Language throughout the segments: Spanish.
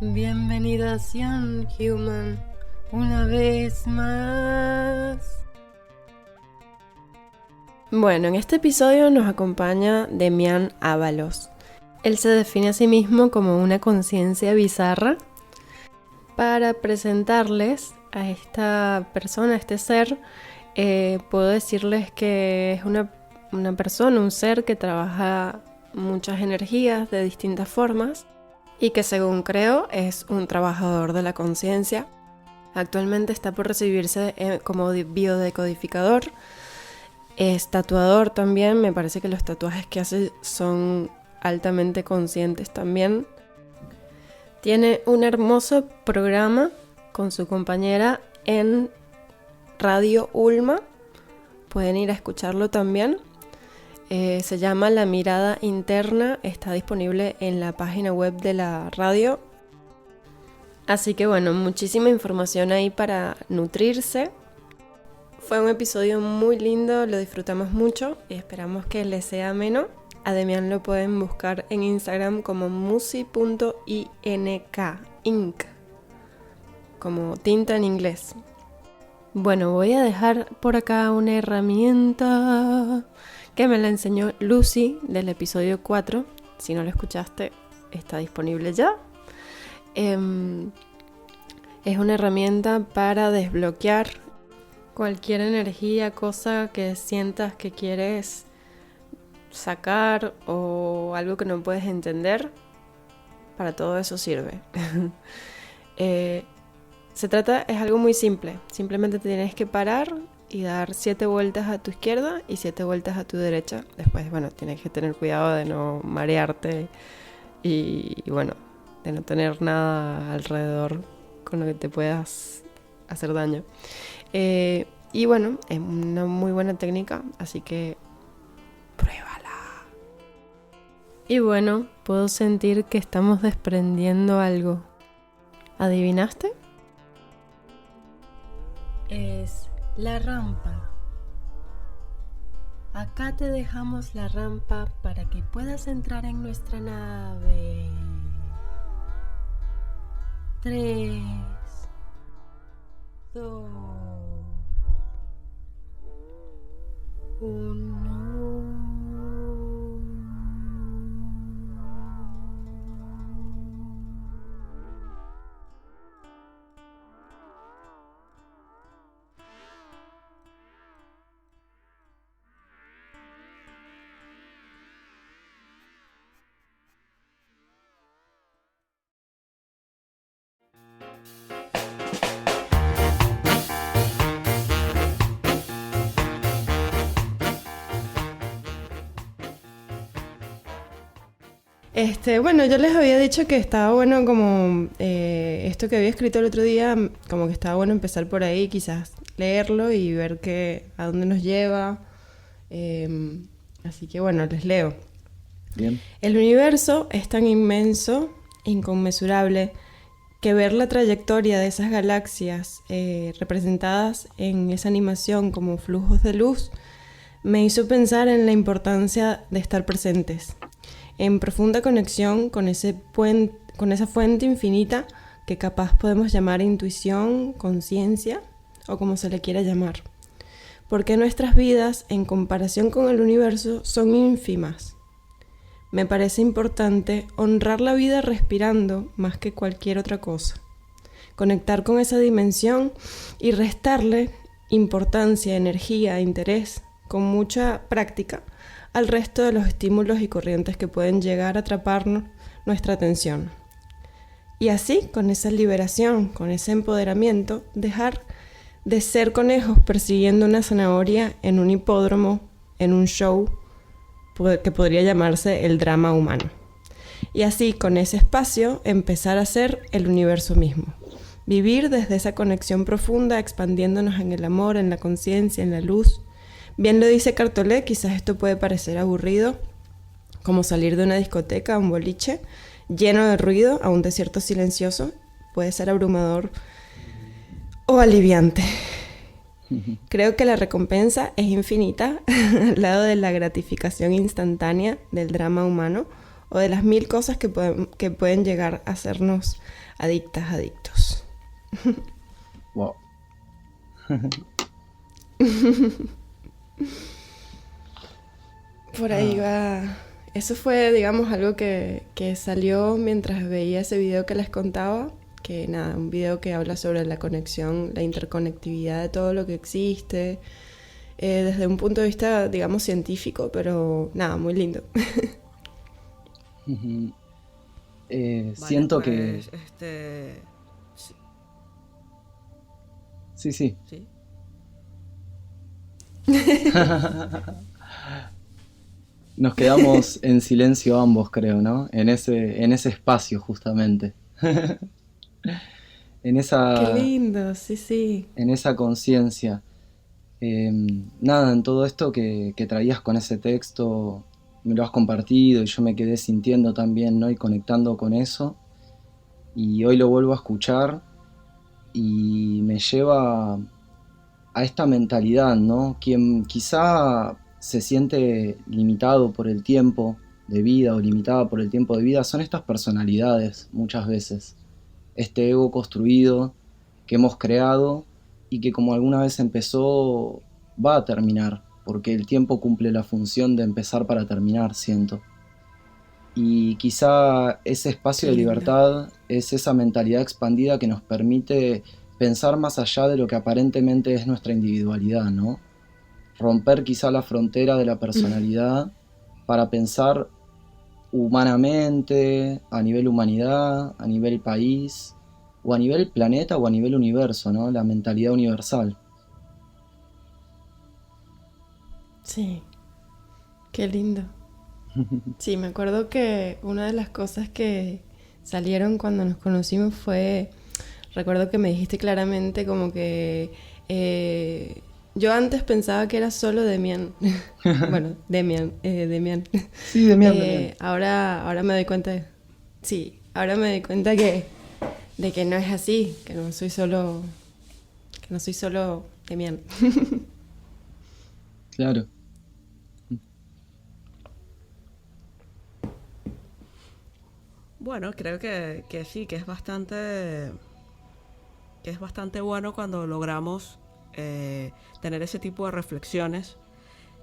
Bienvenidos Young Human, una vez más. Bueno, en este episodio nos acompaña Demián Ábalos. Él se define a sí mismo como una conciencia bizarra. Para presentarles a esta persona, a este ser, puedo decirles que es una persona, un ser que trabaja muchas energías de distintas formas y que, según creo, es un trabajador de la conciencia. Actualmente está por recibirse como biodecodificador. Es tatuador también. Me parece que los tatuajes que hace son altamente conscientes también. Tiene un hermoso programa con su compañera en Radio Ulma. Pueden ir a escucharlo también. Se llama La Mirada Interna. Está disponible en la página web de la radio. Así que bueno, muchísima información ahí para nutrirse. Fue un episodio muy lindo, lo disfrutamos mucho y esperamos que les sea ameno. A Demián lo pueden buscar en Instagram como musi.ink, ink, como tinta en inglés. Bueno, voy a dejar por acá una herramienta que me la enseñó Lucy del episodio 4. Si no lo escuchaste, está disponible ya. Es una herramienta para desbloquear cualquier energía, cosa que sientas que quieres sacar o algo que no puedes entender. Para todo eso sirve. Es algo muy simple. Simplemente te tienes que parar y dar 7 vueltas a tu izquierda y 7 vueltas a tu derecha. Después, bueno, tienes que tener cuidado de no marearte y bueno, de no tener nada alrededor con lo que te puedas hacer daño. Y bueno, es una muy buena técnica, así que pruébala. Y bueno, puedo sentir que estamos desprendiendo algo. ¿Adivinaste? Es la rampa. Acá te dejamos la rampa para que puedas entrar en nuestra nave. 3, 2, 1. Bueno, yo les había dicho que estaba bueno como esto que había escrito el otro día, como que estaba bueno empezar por ahí, quizás leerlo y ver a dónde nos lleva. Así que bueno, les leo. Bien. El universo es tan inmenso e inconmensurable que ver la trayectoria de esas galaxias representadas en esa animación como flujos de luz me hizo pensar en la importancia de estar presentes, en profunda conexión con esa fuente infinita que capaz podemos llamar intuición, conciencia o como se le quiera llamar. Porque nuestras vidas, en comparación con el universo, son ínfimas. Me parece importante honrar la vida respirando más que cualquier otra cosa. Conectar con esa dimensión y restarle importancia, energía, interés, con mucha práctica, al resto de los estímulos y corrientes que pueden llegar a atraparnos nuestra atención. Y así, con esa liberación, con ese empoderamiento, dejar de ser conejos persiguiendo una zanahoria en un hipódromo, en un show que podría llamarse el drama humano. Y así, con ese espacio, empezar a ser el universo mismo. Vivir desde esa conexión profunda, expandiéndonos en el amor, en la conciencia, en la luz. Bien lo dice Cartolé, quizás esto puede parecer aburrido, como salir de una discoteca a un boliche lleno de ruido a un desierto silencioso. Puede ser abrumador o aliviante. Creo que la recompensa es infinita al lado de la gratificación instantánea del drama humano o de las mil cosas que pueden llegar a hacernos adictos. Wow. Por ahí va. Eso fue, digamos, algo que salió mientras veía ese video que les contaba. Que nada, un video que habla sobre la conexión, la interconectividad de todo lo que existe. Desde un punto de vista, digamos, científico, pero nada, muy lindo. Vale, Siento pues, que... sí, Sí, sí. sí. Nos quedamos en silencio ambos, creo, ¿no? En ese espacio, justamente. En Qué esa, lindo, sí, sí. en esa conciencia. Eh, Nada, en todo esto que traías con ese texto, me lo has compartido y yo me quedé sintiendo también, ¿no? Y conectando con eso. Y hoy lo vuelvo a escuchar y me lleva a esta mentalidad, ¿no? Quien quizá se siente limitado por el tiempo de vida o limitada por el tiempo de vida son estas personalidades muchas veces. Este ego construido que hemos creado y que como alguna vez empezó va a terminar, porque el tiempo cumple la función de empezar para terminar, siento. Y quizá ese espacio Qué de lindo. libertad es esa mentalidad expandida que nos permite pensar más allá de lo que aparentemente es nuestra individualidad, ¿no? Romper quizá la frontera de la personalidad para pensar humanamente, a nivel humanidad, a nivel país, o a nivel planeta o a nivel universo, ¿no? La mentalidad universal. Sí, qué lindo. Sí, me acuerdo que una de las cosas que salieron cuando nos conocimos fue, recuerdo que me dijiste claramente como que yo antes pensaba que era solo Demian. Bueno, Demian. Sí, Demián, Demián. Ahora me doy cuenta, sí, ahora me doy cuenta de que no es así, que no soy solo Demian. Claro. Bueno, creo que sí, que es bastante bueno cuando logramos tener ese tipo de reflexiones,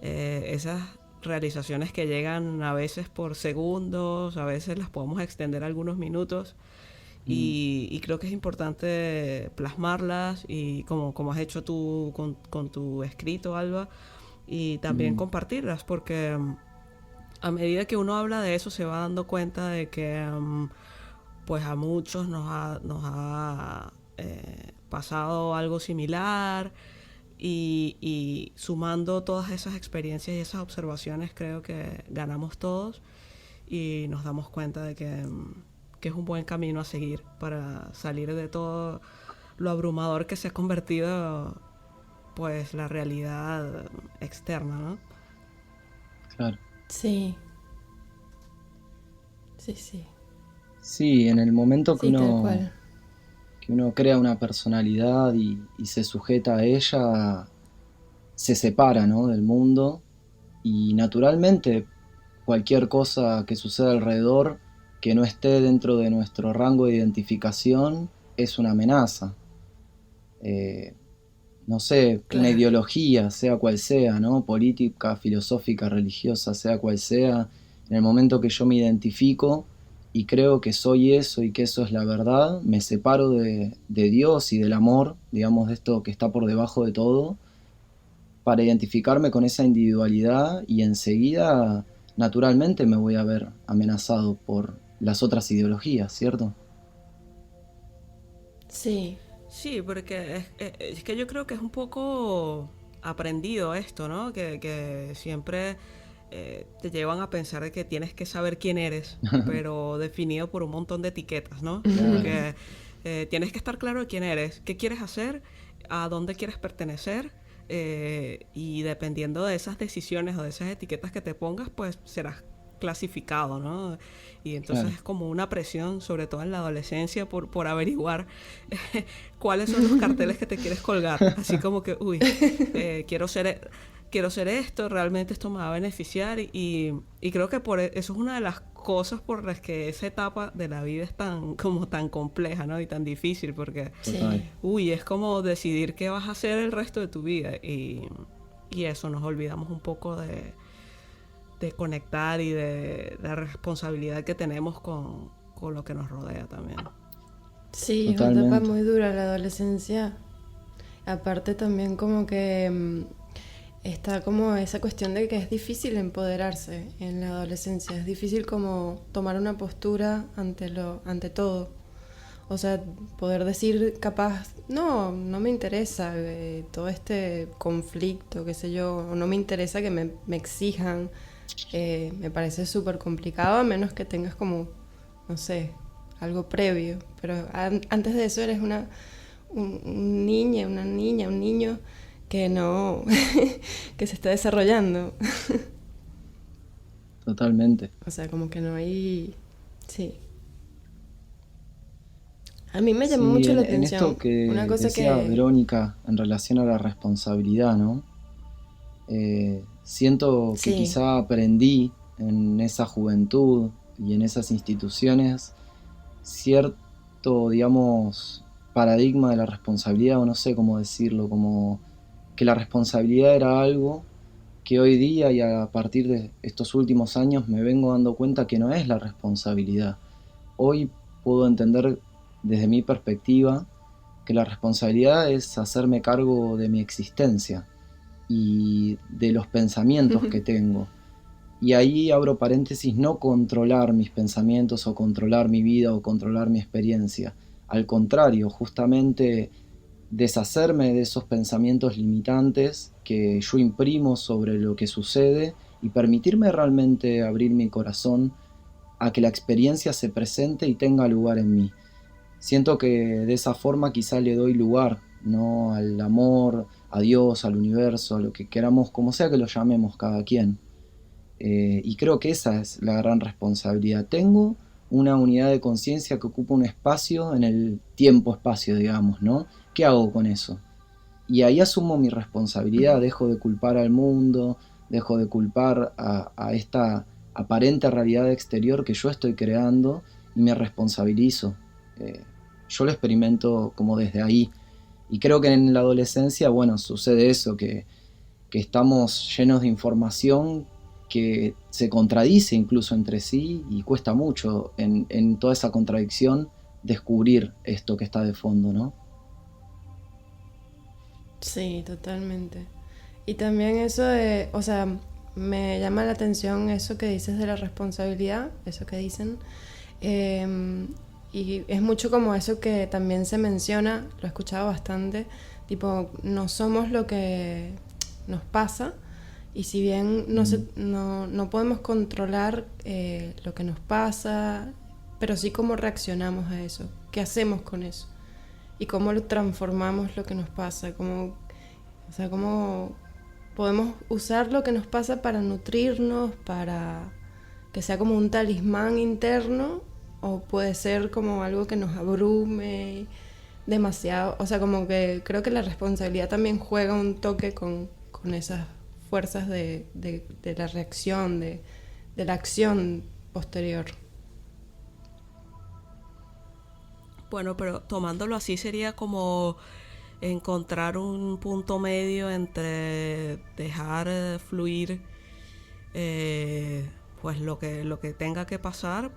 esas realizaciones que llegan a veces por segundos, a veces las podemos extender algunos minutos Mm, y creo que es importante plasmarlas y como has hecho tú con tu escrito, Alba, y también mm, compartirlas porque a medida que uno habla de eso se va dando cuenta de que pues a muchos nos ha pasado algo similar y sumando todas esas experiencias y esas observaciones creo que ganamos todos y nos damos cuenta de que es un buen camino a seguir para salir de todo lo abrumador que se ha convertido pues la realidad externa, ¿no? claro. Sí, sí, sí, Sí, en el momento sí, tal cual. que uno crea una personalidad y se sujeta a ella, se separa, ¿no? Del mundo y naturalmente cualquier cosa que suceda alrededor que no esté dentro de nuestro rango de identificación es una amenaza. Eh, no sé, una Claro. ideología, sea cual sea, ¿no? Política, filosófica, religiosa, sea cual sea, en el momento que yo me identifico y creo que soy eso y que eso es la verdad, me separo de Dios y del amor, digamos, de esto que está por debajo de todo, para identificarme con esa individualidad y enseguida, naturalmente, me voy a ver amenazado por las otras ideologías, ¿cierto? Sí, Sí, porque es que yo creo que es un poco aprendido esto, ¿no? Que siempre te llevan a pensar de que tienes que saber quién eres, pero definido por un montón de etiquetas, ¿no? Como Claro, que tienes que estar claro de quién eres, qué quieres hacer, a dónde quieres pertenecer, y dependiendo de esas decisiones o de esas etiquetas que te pongas, pues serás clasificado, ¿no? Y entonces claro. es como una presión, sobre todo en la adolescencia, por averiguar cuáles son los carteles que te quieres colgar. Así como que, uy, quiero ser quiero hacer esto, realmente esto me va a beneficiar y creo que eso es una de las cosas por las que esa etapa de la vida es tan compleja, ¿no? Y tan difícil porque, Total. es como decidir qué vas a hacer el resto de tu vida y eso, nos olvidamos un poco de conectar y de la responsabilidad que tenemos con lo que nos rodea también. Sí, es una etapa Totalmente. muy dura la adolescencia. Aparte también como que está como esa cuestión de que es difícil empoderarse en la adolescencia. Es difícil como tomar una postura ante todo. O sea, poder decir capaz, no, no me interesa todo este conflicto, qué sé yo, o no me interesa que me exijan. Me parece súper complicado a menos que tengas como, no sé, algo previo. Pero antes de eso eres un niña, un niño que no, que se está desarrollando. Totalmente. O sea, como que no hay, sí. A mí me llamó Sí, mucho la en esto atención una que cosa decía que, Verónica en relación a la responsabilidad, ¿no? Siento que sí, quizá aprendí en esa juventud y en esas instituciones cierto, digamos, paradigma de la responsabilidad, o no sé cómo decirlo, como que la responsabilidad era algo que hoy día y a partir de estos últimos años me vengo dando cuenta que no es la responsabilidad. Hoy puedo entender desde mi perspectiva que la responsabilidad es hacerme cargo de mi existencia y de los pensamientos que tengo. Y ahí abro paréntesis, no controlar mis pensamientos o controlar mi vida o controlar mi experiencia. Al contrario, justamente deshacerme de esos pensamientos limitantes que yo imprimo sobre lo que sucede y permitirme realmente abrir mi corazón a que la experiencia se presente y tenga lugar en mí. Siento que de esa forma quizá le doy lugar, ¿no? Al amor, a Dios, al universo, a lo que queramos, como sea que lo llamemos cada quien. Y creo que esa es la gran responsabilidad. Tengo una unidad de conciencia que ocupa un espacio en el tiempo-espacio, digamos, ¿no? ¿Qué hago con eso? Y ahí asumo mi responsabilidad, dejo de culpar al mundo, dejo de culpar a esta aparente realidad exterior que yo estoy creando y me responsabilizo. Eh, yo lo experimento como desde ahí. Y creo que en la adolescencia, bueno, sucede eso, que estamos llenos de información que se contradice incluso entre sí y cuesta mucho en toda esa contradicción descubrir esto que está de fondo, ¿no? sí, totalmente. Y también eso de, o sea, me llama la atención eso que dices de la responsabilidad, eso que dicen. Y es mucho como eso que también se menciona, lo he escuchado bastante, tipo, no somos lo que nos pasa y si bien Mm. no podemos controlar lo que nos pasa, pero sí cómo reaccionamos a eso, qué hacemos con eso y cómo lo transformamos lo que nos pasa, cómo, o sea, cómo podemos usar lo que nos pasa para nutrirnos, para que sea como un talismán interno, o puede ser como algo que nos abrume demasiado. O sea, como que creo que la responsabilidad también juega un toque con esas fuerzas de la reacción, de la acción posterior. Bueno, pero tomándolo así sería como encontrar un punto medio entre dejar fluir pues lo que tenga que pasar,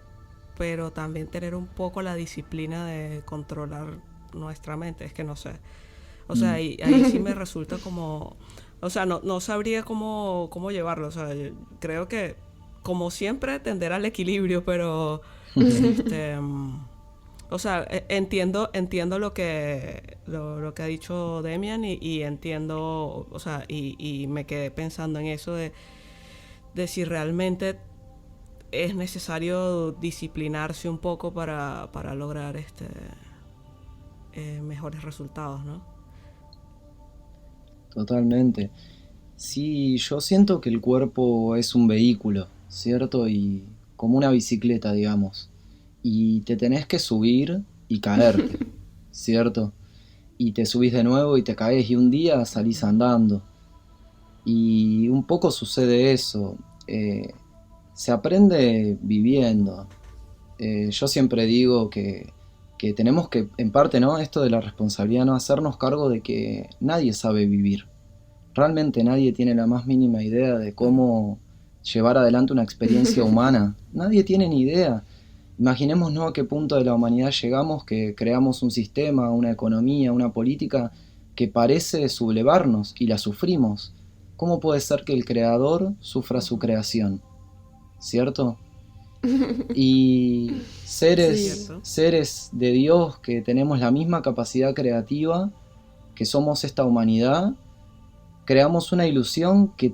pero también tener un poco la disciplina de controlar nuestra mente. Es que no sé. O sea, Mm. ahí sí me resulta como... O sea, no sabría cómo llevarlo. O sea, yo creo que, como siempre, tender al equilibrio, pero... este... O sea, entiendo lo que ha dicho Demian y entiendo, o sea, y me quedé pensando en eso de si realmente es necesario disciplinarse un poco para lograr mejores resultados, ¿no? Totalmente. Sí, yo siento que el cuerpo es un vehículo, ¿cierto? Y como una bicicleta, digamos. Y te tenés que subir y caerte, ¿cierto? Y te subís de nuevo y te caes y un día salís andando. Y un poco sucede eso. Se aprende viviendo. Yo siempre digo que tenemos que, en parte, ¿no? Esto de la responsabilidad, ¿no? Hacernos cargo de que nadie sabe vivir. Realmente nadie tiene la más mínima idea de cómo llevar adelante una experiencia humana. Nadie tiene ni idea. Imaginemos, ¿no?, a qué punto de la humanidad llegamos, que creamos un sistema, una economía, una política que parece sublevarnos y la sufrimos. ¿Cómo puede ser que el creador sufra su creación? ¿Cierto? Y Sí, seres de Dios que tenemos la misma capacidad creativa, que somos esta humanidad, creamos una ilusión que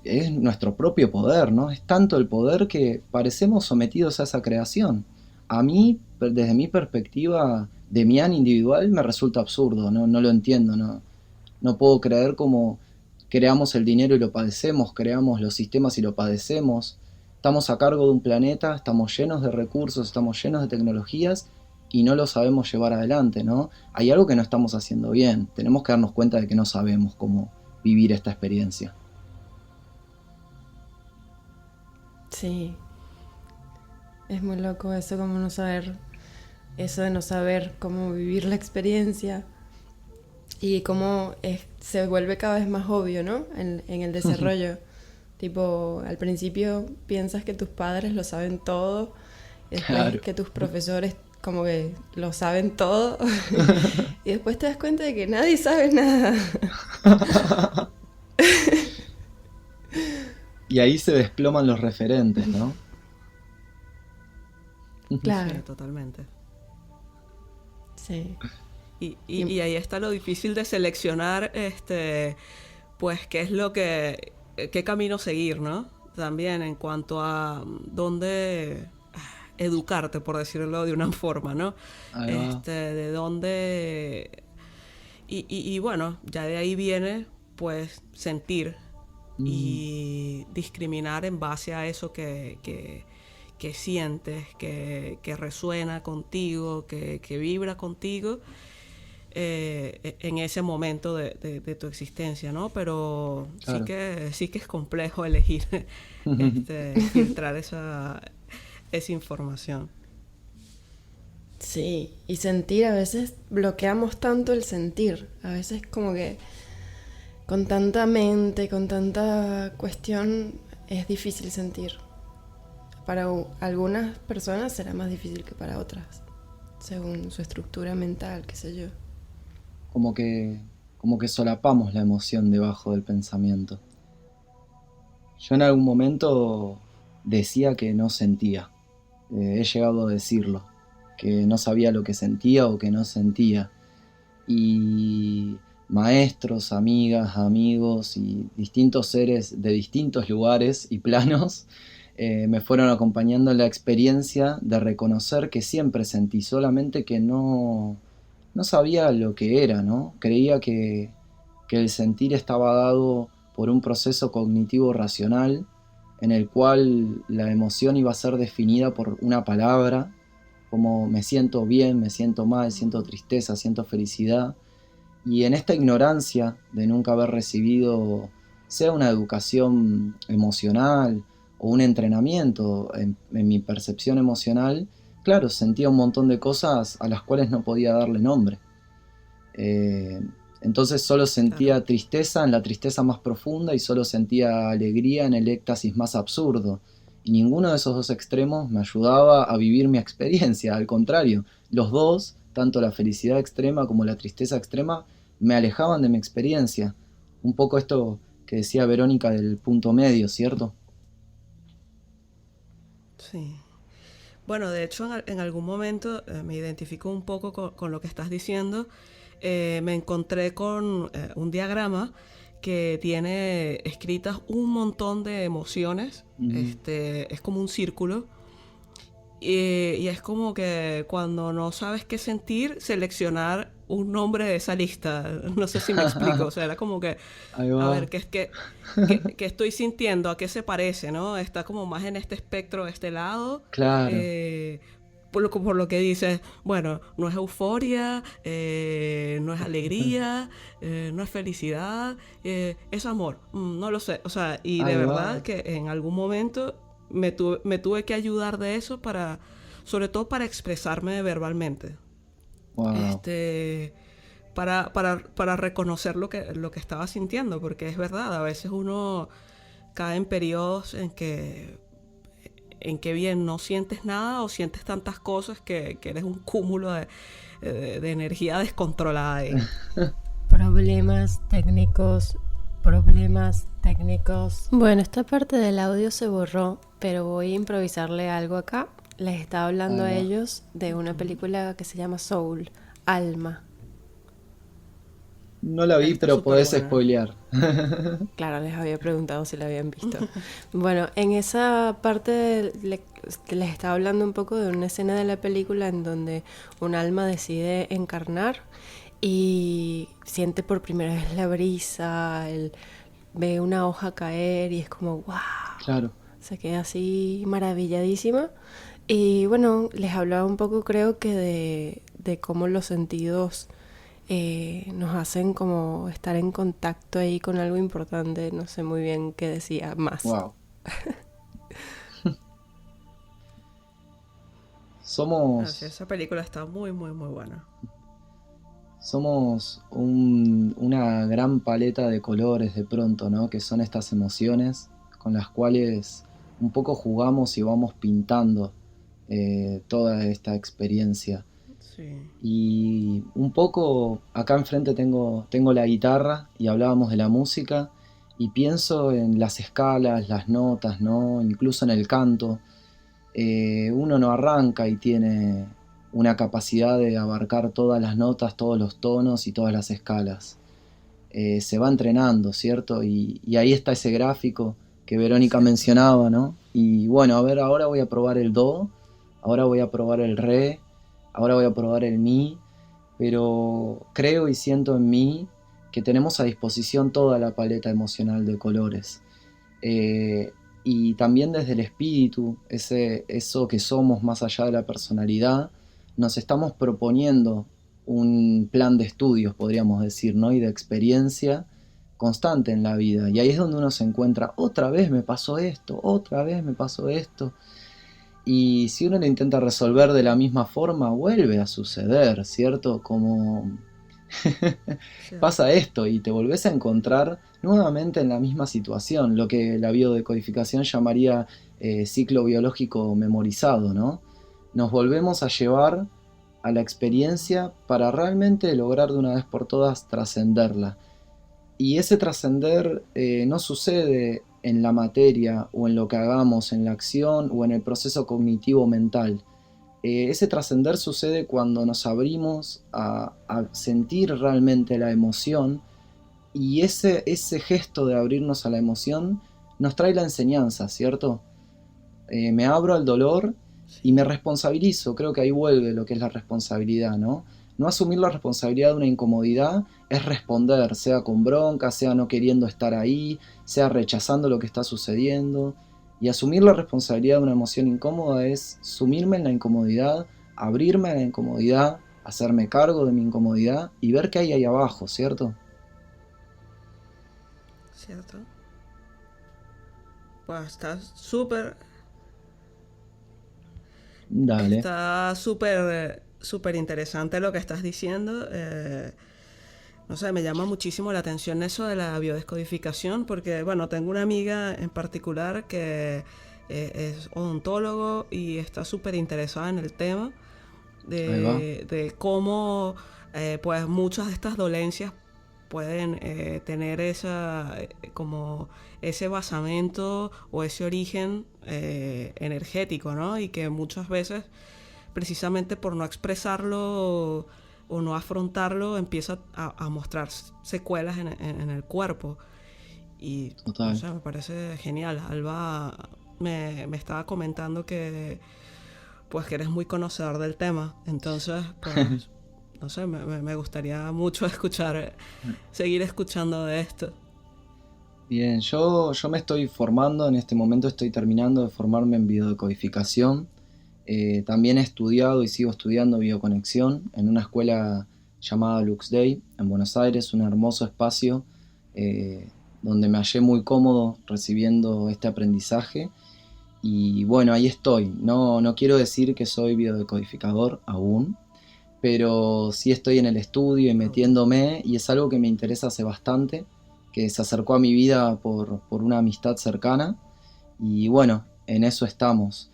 es nuestro propio poder, ¿no? Es tanto el poder que parecemos sometidos a esa creación. A mí, desde mi perspectiva de Mian individual, me resulta absurdo, ¿no? No lo entiendo, ¿no? No puedo creer cómo creamos el dinero y lo padecemos, creamos los sistemas y lo padecemos. Estamos a cargo de un planeta, estamos llenos de recursos, estamos llenos de tecnologías y no lo sabemos llevar adelante, ¿no? Hay algo que no estamos haciendo bien. Tenemos que darnos cuenta de que no sabemos cómo vivir esta experiencia. sí. Es muy loco eso, como no saber, eso de no saber cómo vivir la experiencia y cómo se vuelve cada vez más obvio, ¿no? En el desarrollo. Tipo, al principio piensas que tus padres lo saben todo, después Claro. que tus profesores como que lo saben todo y después te das cuenta de que nadie sabe nada. Y ahí se desploman los referentes, ¿no? Sí, Claro, totalmente. sí. Y Y ahí está lo difícil de seleccionar, pues, qué es lo qué camino seguir, ¿no? También en cuanto a dónde educarte, por decirlo de una forma, ¿no? Ahí va. De dónde... Y bueno, ya de ahí viene, pues, sentir Mm, y discriminar en base a eso que sientes, que resuena contigo, que vibra contigo en ese momento de tu existencia, ¿no? Pero claro. sí que es complejo elegir, filtrar esa información. sí, y sentir, a veces bloqueamos tanto el sentir, a veces como que con tanta mente, con tanta cuestión, es difícil sentir. Para algunas personas será más difícil que para otras, según su estructura mental, qué sé yo. Como que, como que solapamos la emoción debajo del pensamiento. Yo en algún momento decía que no sentía. He llegado a decirlo. Que no sabía lo que sentía o que no sentía. Y maestros, amigas, amigos y distintos seres de distintos lugares y planos me fueron acompañando en la experiencia de reconocer que siempre sentí, solamente que no sabía lo que era, ¿no? Creía que el sentir estaba dado por un proceso cognitivo racional en el cual la emoción iba a ser definida por una palabra, como me siento bien, me siento mal, siento tristeza, siento felicidad. Y en esta ignorancia de nunca haber recibido, sea una educación emocional o un entrenamiento en mi percepción emocional, claro, sentía un montón de cosas a las cuales no podía darle nombre. Eh, entonces solo Claro. sentía tristeza en la tristeza más profunda y solo sentía alegría en el éxtasis más absurdo. Y ninguno de esos dos extremos me ayudaba a vivir mi experiencia, al contrario, los dos, tanto la felicidad extrema como la tristeza extrema, me alejaban de mi experiencia. Un poco esto que decía Verónica del punto medio, ¿cierto? Sí. Bueno, de hecho, en algún momento me identifico un poco con lo que estás diciendo. Me encontré con un diagrama que tiene escritas un montón de emociones. Mm. Es como un círculo. Y es como que cuando no sabes qué sentir, seleccionar un nombre de esa lista. No sé si me explico. O sea, era como que, Ahí a va. ver, qué estoy sintiendo? ¿A qué se parece? ¿No? Está como más en este espectro de este lado. Claro. eh, por lo que dices, bueno, no es euforia, no es alegría, no es felicidad, es amor, no lo sé. O sea, y de Ahí verdad va. que en algún momento me tuve que ayudar de eso sobre todo para expresarme verbalmente. Wow. Este, para reconocer lo que estaba sintiendo, porque es verdad, a veces uno cae en periodos en que bien no sientes nada o sientes tantas cosas que eres un cúmulo de energía descontrolada ahí. Problemas técnicos, problemas técnicos. Bueno, esta parte del audio se borró, pero voy a improvisarle algo acá. Les estaba hablando Ahí a va. ellos de una película que se llama Soul, Alma. No la vi, Está pero súper podés buena. spoilear. Claro, les había preguntado si la habían visto. Bueno, en esa parte les estaba hablando un poco de una escena de la película en donde un alma decide encarnar y siente por primera vez la brisa, ve una hoja caer y es como wow, Claro. se queda así maravilladísima. Y bueno, les hablaba un poco creo que de cómo los sentidos nos hacen como estar en contacto ahí con algo importante. No sé muy bien qué decía más. Wow. Ah, sí, Somos, esa película está muy, muy, muy buena. somos una gran paleta de colores de pronto, ¿no? Que son estas emociones con las cuales un poco jugamos y vamos pintando toda esta experiencia. Sí. Y un poco acá enfrente tengo la guitarra y hablábamos de la música y pienso en las escalas, las notas, ¿no? Incluso en el canto. Uno no arranca y tiene una capacidad de abarcar todas las notas, todos los tonos y todas las escalas. Se va entrenando, ¿cierto? Y ahí está ese gráfico que Verónica Cierto. mencionaba, ¿no? Y bueno, a ver, ahora voy a probar el do, ahora voy a probar el re, ahora voy a probar el mi, pero creo y siento en mí que tenemos a disposición toda la paleta emocional de colores. Eh, y también desde el espíritu, eso que somos más allá de la personalidad, nos estamos proponiendo un plan de estudios, podríamos decir, ¿no? Y de experiencia constante en la vida. Y ahí es donde uno se encuentra, otra vez me pasó esto, otra vez me pasó esto. Y si uno lo intenta resolver de la misma forma, vuelve a suceder, ¿cierto? Como Cierto. pasa esto y te volvés a encontrar nuevamente en la misma situación, lo que la biodecodificación llamaría ciclo biológico memorizado, ¿no? Nos volvemos a llevar a la experiencia para realmente lograr de una vez por todas trascenderla. Y ese trascender no sucede en la materia o en lo que hagamos, en la acción o en el proceso cognitivo mental. Ese trascender sucede cuando nos abrimos a sentir realmente la emoción y ese gesto de abrirnos a la emoción nos trae la enseñanza, ¿cierto? Me abro al dolor y me Sí. responsabilizo, creo que ahí vuelve lo que es la responsabilidad, ¿no? No asumir la responsabilidad de una incomodidad es responder, sea con bronca, sea no queriendo estar ahí, sea rechazando lo que está sucediendo. Y asumir la responsabilidad de una emoción incómoda es sumirme en la incomodidad, abrirme a la incomodidad, hacerme cargo de mi incomodidad y ver qué hay ahí abajo, ¿cierto? Cierto. Pues Dale. está súper, súper interesante lo que estás diciendo. No sé, me llama muchísimo la atención eso de la biodescodificación, porque, bueno, tengo una amiga en particular que es odontólogo y está súper interesada en el tema Ahí va. de cómo, pues, muchas de estas dolencias pueden tener como ese basamento o ese origen energético, ¿no? Y que muchas veces, precisamente por no expresarlo o no afrontarlo, empieza a mostrar secuelas en el cuerpo. Y no Total. sé, me parece genial. Alba me estaba comentando que pues que eres muy conocedor del tema. Entonces, pues, no sé, me gustaría mucho escuchar, seguir escuchando de esto. Bien, yo me estoy formando, en este momento estoy terminando de formarme en biodecodificación. También he estudiado y sigo estudiando bioconexión en una escuela llamada Lux Day en Buenos Aires, un hermoso espacio donde me hallé muy cómodo recibiendo este aprendizaje. Y bueno, ahí estoy. No quiero decir que soy biodecodificador aún, pero sí estoy en el estudio y metiéndome, y es algo que me interesa hace bastante, que se acercó a mi vida por una amistad cercana, y bueno, en eso estamos.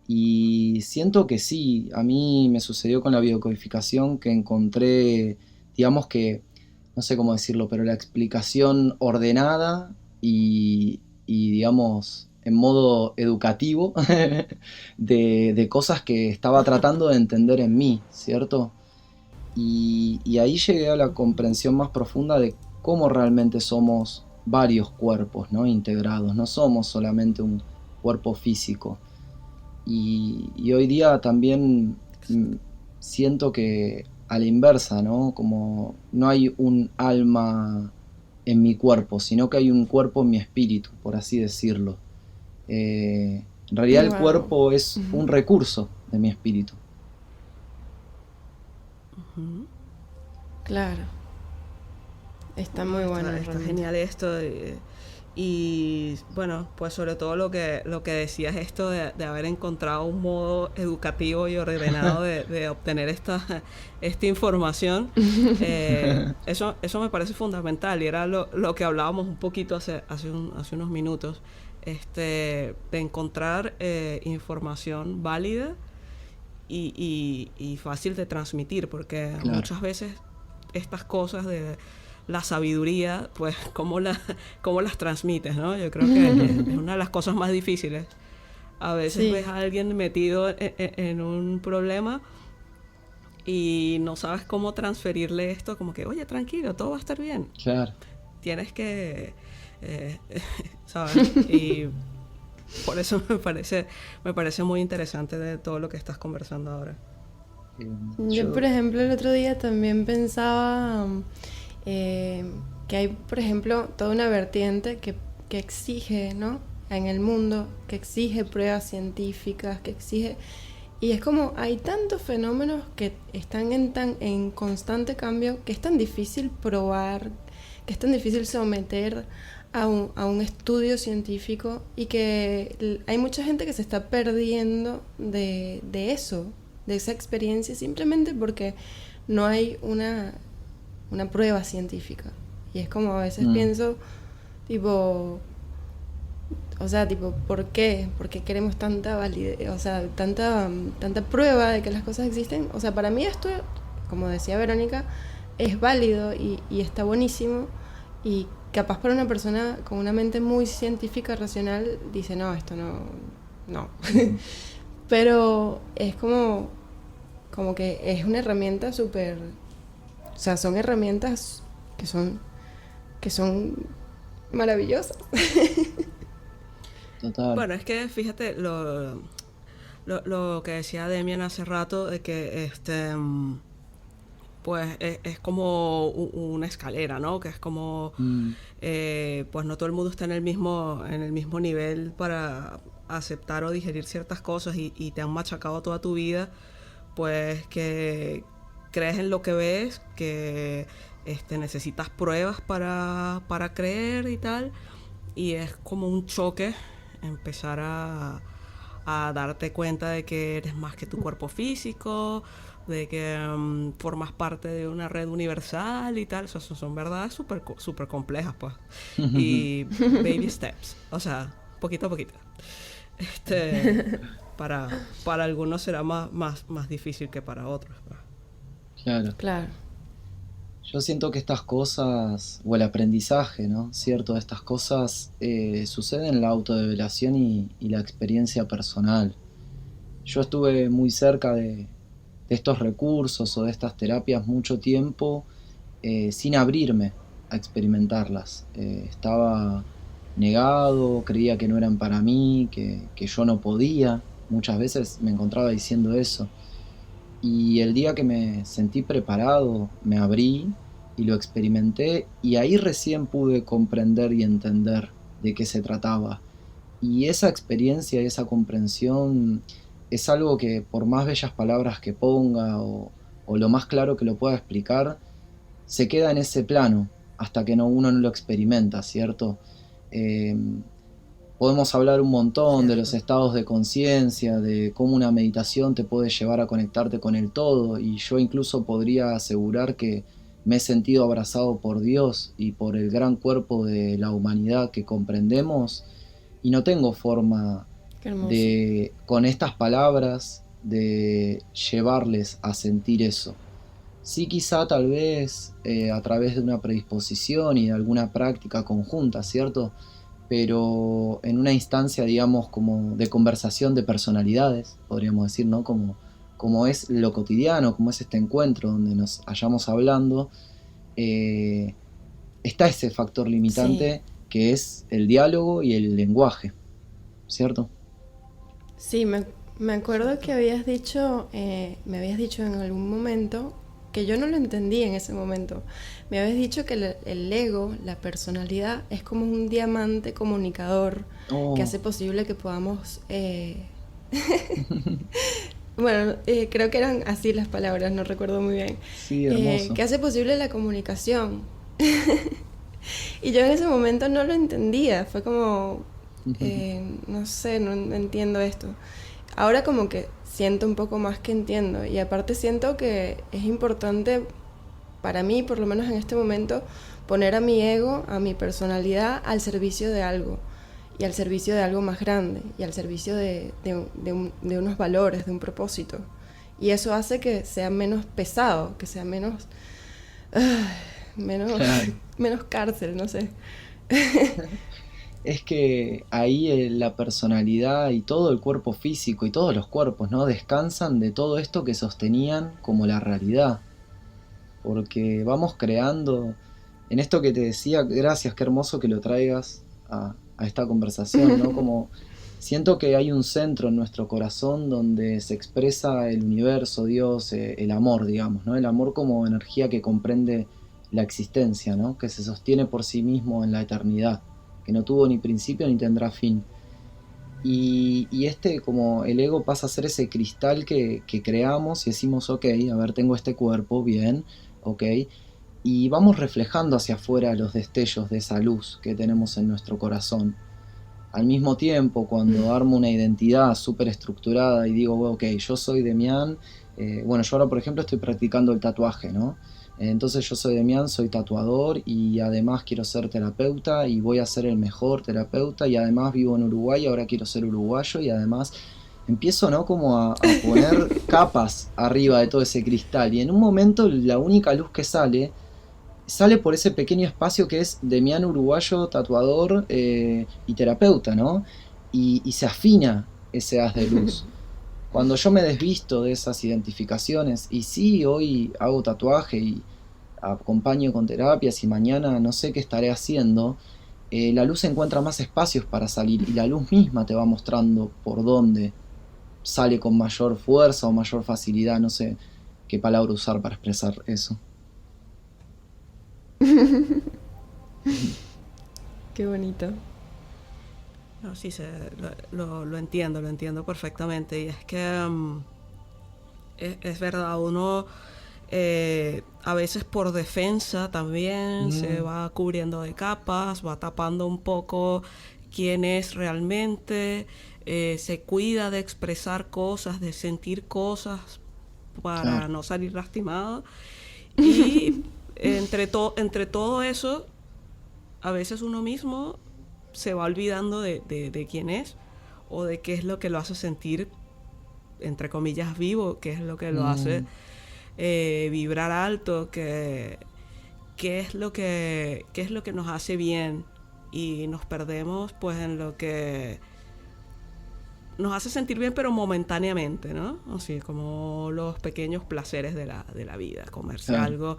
Y siento que sí, a mí me sucedió con la biodecodificación que encontré, digamos que, no sé cómo decirlo, pero la explicación ordenada y digamos, en modo educativo de cosas que estaba tratando de entender en mí, ¿cierto? Y ahí llegué a la comprensión más profunda de cómo realmente somos varios cuerpos, ¿no? Integrados, no somos solamente un cuerpo físico. Y hoy día también siento que a la inversa, ¿no? Como no hay un alma en mi cuerpo, sino que hay un cuerpo en mi espíritu, por así decirlo. En realidad el Wow. cuerpo es un recurso de mi espíritu. Claro. Está muy bueno Está realmente. genial esto. Y bueno, pues sobre todo lo que decías esto de haber encontrado un modo educativo y ordenado de obtener esta información. Eso me parece fundamental y era lo que hablábamos un poquito hace unos minutos, de encontrar información válida y fácil de transmitir, porque Claro. muchas veces estas cosas de la sabiduría, pues cómo las transmites, ¿no? Yo creo que es una de las cosas más difíciles. A veces ves Sí. a alguien metido en un problema y no sabes cómo transferirle esto, como que, oye, tranquilo, todo va a estar bien. Claro. Tienes que, eh, ¿sabes? Y por eso me parece muy interesante de todo lo que estás conversando ahora. Yo, por Yo, ejemplo, el otro día también pensaba eh, que hay, por ejemplo, toda una vertiente que exige, ¿no? En el mundo, que exige pruebas científicas, que exige... Y es como hay tantos fenómenos que están en constante cambio que es tan difícil probar, que es tan difícil someter a un estudio científico y que hay mucha gente que se está perdiendo de eso, de esa experiencia, simplemente porque no hay una prueba científica. Y es como a veces mm, pienso, tipo, o sea, tipo, ¿por qué? ¿Por qué queremos tanta validez, o sea, tanta prueba de que las cosas existen? O sea, para mí esto, como decía Verónica, es válido y está buenísimo. Y capaz para una persona con una mente muy científica, racional, dice, no, esto no, no. ujú, Pero es como que es una herramienta súper, o sea, son herramientas que son maravillosas. total. Bueno, es que fíjate lo que decía Demian hace rato, de que pues es como una escalera, ¿no? Que es como, Mm, pues no todo el mundo está en el mismo nivel para aceptar o digerir ciertas cosas y te han machacado toda tu vida, pues que crees en lo que ves, que necesitas pruebas para creer y tal, y es como un choque empezar a darte cuenta de que eres más que tu cuerpo físico, de que formas parte de una red universal y tal. O sea, son verdades súper super complejas, pues. Y baby steps, o sea, poquito a poquito. Este, para algunos será más difícil que para otros, pues. claro. Claro. Yo siento que estas cosas, o el aprendizaje, ¿no? Cierto, estas cosas suceden en la autodevelación y la experiencia personal. Yo estuve muy cerca de estos recursos o de estas terapias mucho tiempo sin abrirme a experimentarlas. Estaba negado, creía que no eran para mí, que yo no podía. Muchas veces me encontraba diciendo eso. Y el día que me sentí preparado, me abrí y lo experimenté y ahí recién pude comprender y entender de qué se trataba. Y esa experiencia y esa comprensión es algo que por más bellas palabras que ponga o lo más claro que lo pueda explicar, se queda en ese plano hasta que uno no lo experimenta, ¿cierto? Eh, Podemos hablar un montón de los Cierto. estados de conciencia, de cómo una meditación te puede llevar a conectarte con el todo, y yo incluso podría asegurar que me he sentido abrazado por Dios y por el gran cuerpo de la humanidad que comprendemos, y no tengo forma Qué hermoso. de, con estas palabras, de llevarles a sentir eso. Sí, quizá tal vez a través de una predisposición y de alguna práctica conjunta, ¿cierto? Pero en una instancia, digamos, como de conversación de personalidades, podríamos decir, ¿no? Como es lo cotidiano, como es este encuentro donde nos hallamos hablando, eh, está ese factor Sí, limitante que es el diálogo y el lenguaje, ¿cierto? sí, me acuerdo que Cierto. me habías dicho en algún momento que yo no lo entendí en ese momento. Me habías dicho que el ego, la personalidad, es como un diamante comunicador que Oh, hace posible que podamos bueno, creo que eran así las palabras, no recuerdo muy bien. sí, hermoso. Que hace posible la comunicación. Y yo en ese momento no lo entendía, fue como, no sé, no entiendo esto. Ahora como que siento un poco más que entiendo y aparte siento que es importante para mí, por lo menos en este momento, poner a mi ego, a mi personalidad al servicio de algo y al servicio de algo más grande y al servicio de unos valores, de un propósito. Y eso hace que sea menos pesado, que sea menos, menos, Claro. menos cárcel, no sé. Es que ahí la personalidad y todo el cuerpo físico y todos los cuerpos, ¿no? Descansan de todo esto que sostenían como la realidad. Porque vamos creando, en esto que te decía, gracias, qué hermoso que lo traigas a esta conversación, ¿no? Como siento que hay un centro en nuestro corazón donde se expresa el universo, Dios, el amor, digamos, ¿no? El amor como energía que comprende la existencia, ¿no? Que se sostiene por sí mismo en la eternidad, que no tuvo ni principio ni tendrá fin. Y este, como el ego pasa a ser ese cristal que creamos y decimos, ok, a ver, tengo este cuerpo, bien, ok, y vamos reflejando hacia afuera los destellos de esa luz que tenemos en nuestro corazón. Al mismo tiempo, cuando armo una identidad súper estructurada y digo, bueno, ok, yo soy Demián, bueno, yo ahora por ejemplo estoy practicando el tatuaje, ¿no? Entonces yo soy Demián, soy tatuador y además quiero ser terapeuta y voy a ser el mejor terapeuta y además vivo en Uruguay, ahora quiero ser uruguayo y además empiezo, ¿no? Como a poner capas arriba de todo ese cristal y en un momento la única luz que sale por ese pequeño espacio que es Demián uruguayo, tatuador y terapeuta, ¿no? Y se afina ese haz de luz. Cuando yo me desvisto de esas identificaciones, y sí, hoy hago tatuaje y acompaño con terapias y mañana no sé qué estaré haciendo, la luz encuentra más espacios para salir y la luz misma te va mostrando por dónde sale con mayor fuerza o mayor facilidad, no sé qué palabra usar para expresar eso. Qué bonito. No, sí, lo entiendo perfectamente. Y es que es verdad, uno a veces por defensa también se Mm, va cubriendo de capas, va tapando un poco quién es realmente, se cuida de expresar cosas, de sentir cosas claro. para no salir lastimado. Y entre todo eso, a veces uno mismo se va olvidando de quién es o de qué es lo que lo hace sentir, entre comillas, vivo, qué es lo que lo hace Mm, vibrar alto, qué es lo que nos hace bien y nos perdemos pues en lo que nos hace sentir bien pero momentáneamente, ¿no? Así como los pequeños placeres de la vida, comerse claro. algo,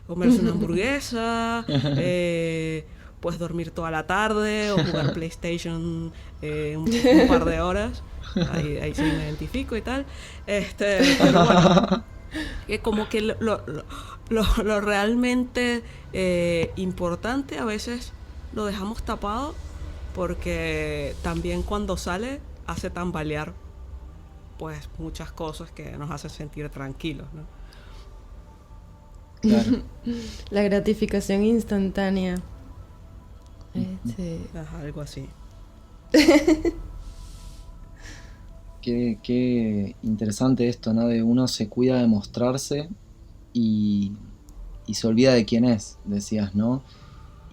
comerse una hamburguesa, pues dormir toda la tarde o jugar PlayStation un par de horas, ahí sí me identifico y tal, pero bueno, que como que lo realmente importante a veces lo dejamos tapado porque también cuando sale hace tambalear pues muchas cosas que nos hacen sentir tranquilos, ¿no? Claro. La gratificación instantánea. Algo así. Qué interesante esto, ¿no? De uno se cuida de mostrarse y se olvida de quién es, decías, ¿no?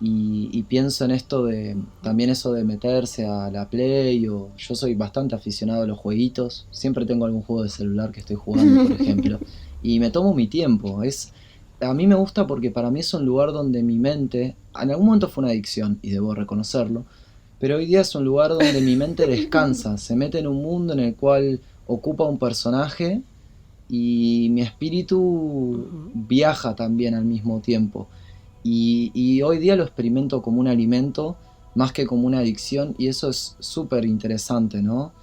Y pienso en esto de, también eso de meterse a la Play, o yo soy bastante aficionado a los jueguitos, siempre tengo algún juego de celular que estoy jugando, por ejemplo, y me tomo mi tiempo, a mí me gusta porque para mí es un lugar donde mi mente, en algún momento fue una adicción, y debo reconocerlo, pero hoy día es un lugar donde mi mente descansa, se mete en un mundo en el cual ocupa un personaje y mi espíritu Ujú. viaja también al mismo tiempo. Y hoy día lo experimento como un alimento más que como una adicción y eso es súper interesante, ¿no?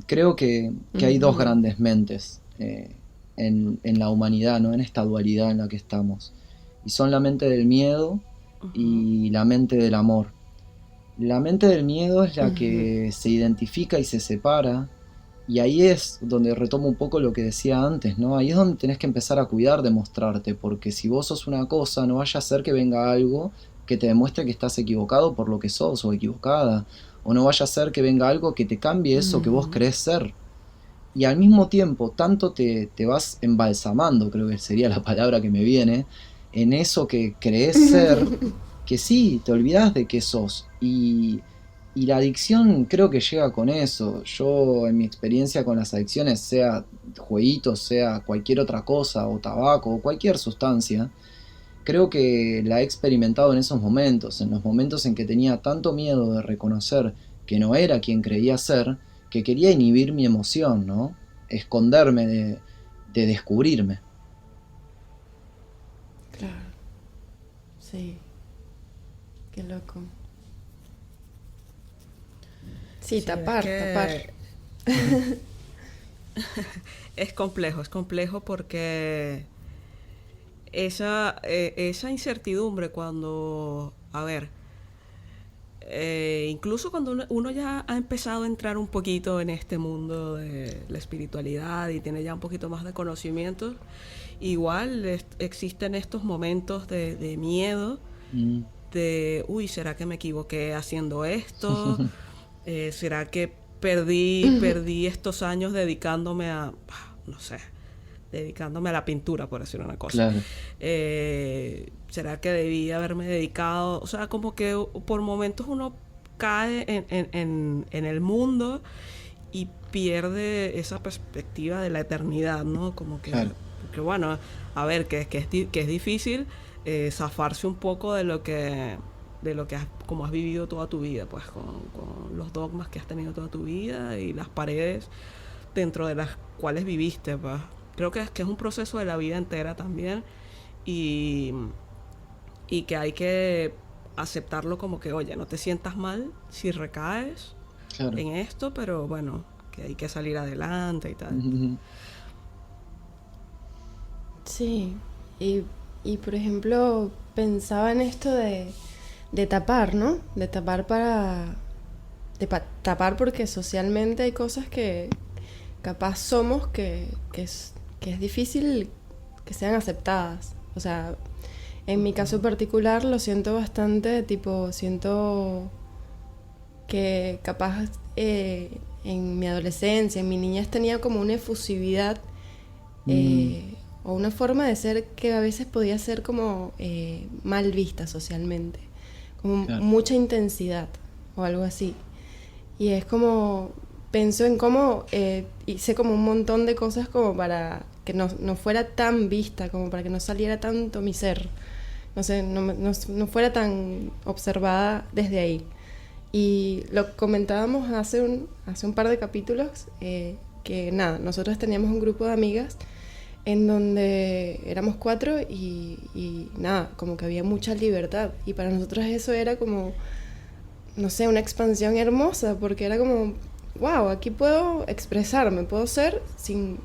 Creo que hay dos Ujú. grandes mentes en la humanidad, ¿no? En esta dualidad en la que estamos. Y son la mente del miedo Ujú. y la mente del amor. La mente del miedo es la Ujú. que se identifica y se separa. Y ahí es donde retomo un poco lo que decía antes, ¿no? Ahí es donde tenés que empezar a cuidar de mostrarte, porque si vos sos una cosa, no vaya a ser que venga algo que te demuestre que estás equivocado por lo que sos o equivocada. O no vaya a ser que venga algo que te cambie eso que vos Ujú. creés ser. Y al mismo tiempo, tanto te vas embalsamando, creo que sería la palabra que me viene, en eso que creés ser, que sí, te olvidás de qué sos. Y la adicción creo que llega con eso. Yo, en mi experiencia con las adicciones, sea jueguitos, sea cualquier otra cosa, o tabaco, o cualquier sustancia, creo que la he experimentado en esos momentos, en los momentos en que tenía tanto miedo de reconocer que no era quien creía ser, que quería inhibir mi emoción, ¿no? Esconderme de descubrirme. Claro, sí, qué loco. Sí, Sí, es tapar, tapar. que es complejo porque esa incertidumbre cuando, a ver, incluso cuando uno ya ha empezado a entrar un poquito en este mundo de la espiritualidad y tiene ya un poquito más de conocimiento, igual existen estos momentos de miedo, Mm, de, uy, ¿será que me equivoqué haciendo esto? ¿Será que perdí estos años dedicándome a, no sé, dedicándome a la pintura, por decir una cosa? claro, ¿Será que debí haberme dedicado? O sea, como que por momentos uno cae en el mundo y pierde esa perspectiva de la eternidad, ¿no? Como que, claro. porque bueno, a ver, que es difícil zafarse un poco de lo que como has vivido toda tu vida, pues con los dogmas que has tenido toda tu vida y las paredes dentro de las cuales viviste, pues. Creo que es un proceso de la vida entera también y, y que hay que aceptarlo como que, oye, no te sientas mal si recaes Claro. en esto, pero bueno, que hay que salir adelante y tal. Ujú. Sí, y por ejemplo, pensaba en esto de tapar, ¿no? De tapar tapar porque socialmente hay cosas que capaz somos que es difícil que sean aceptadas. O sea, en mi caso particular lo siento bastante, tipo, siento que capaz en mi adolescencia, en mi niñez tenía como una efusividad Mm, o una forma de ser que a veces podía ser como mal vista socialmente, como claro. mucha intensidad o algo así. Y es como, pienso en cómo hice como un montón de cosas como para que no fuera tan vista, como para que no saliera tanto mi ser, no sé, no fuera tan observada desde ahí. Y lo comentábamos hace un par de capítulos, que nada, nosotros teníamos un grupo de amigas en donde éramos cuatro y nada, como que había mucha libertad. Y para nosotros eso era como, no sé, una expansión hermosa, porque era como, wow, aquí puedo expresarme, puedo ser sin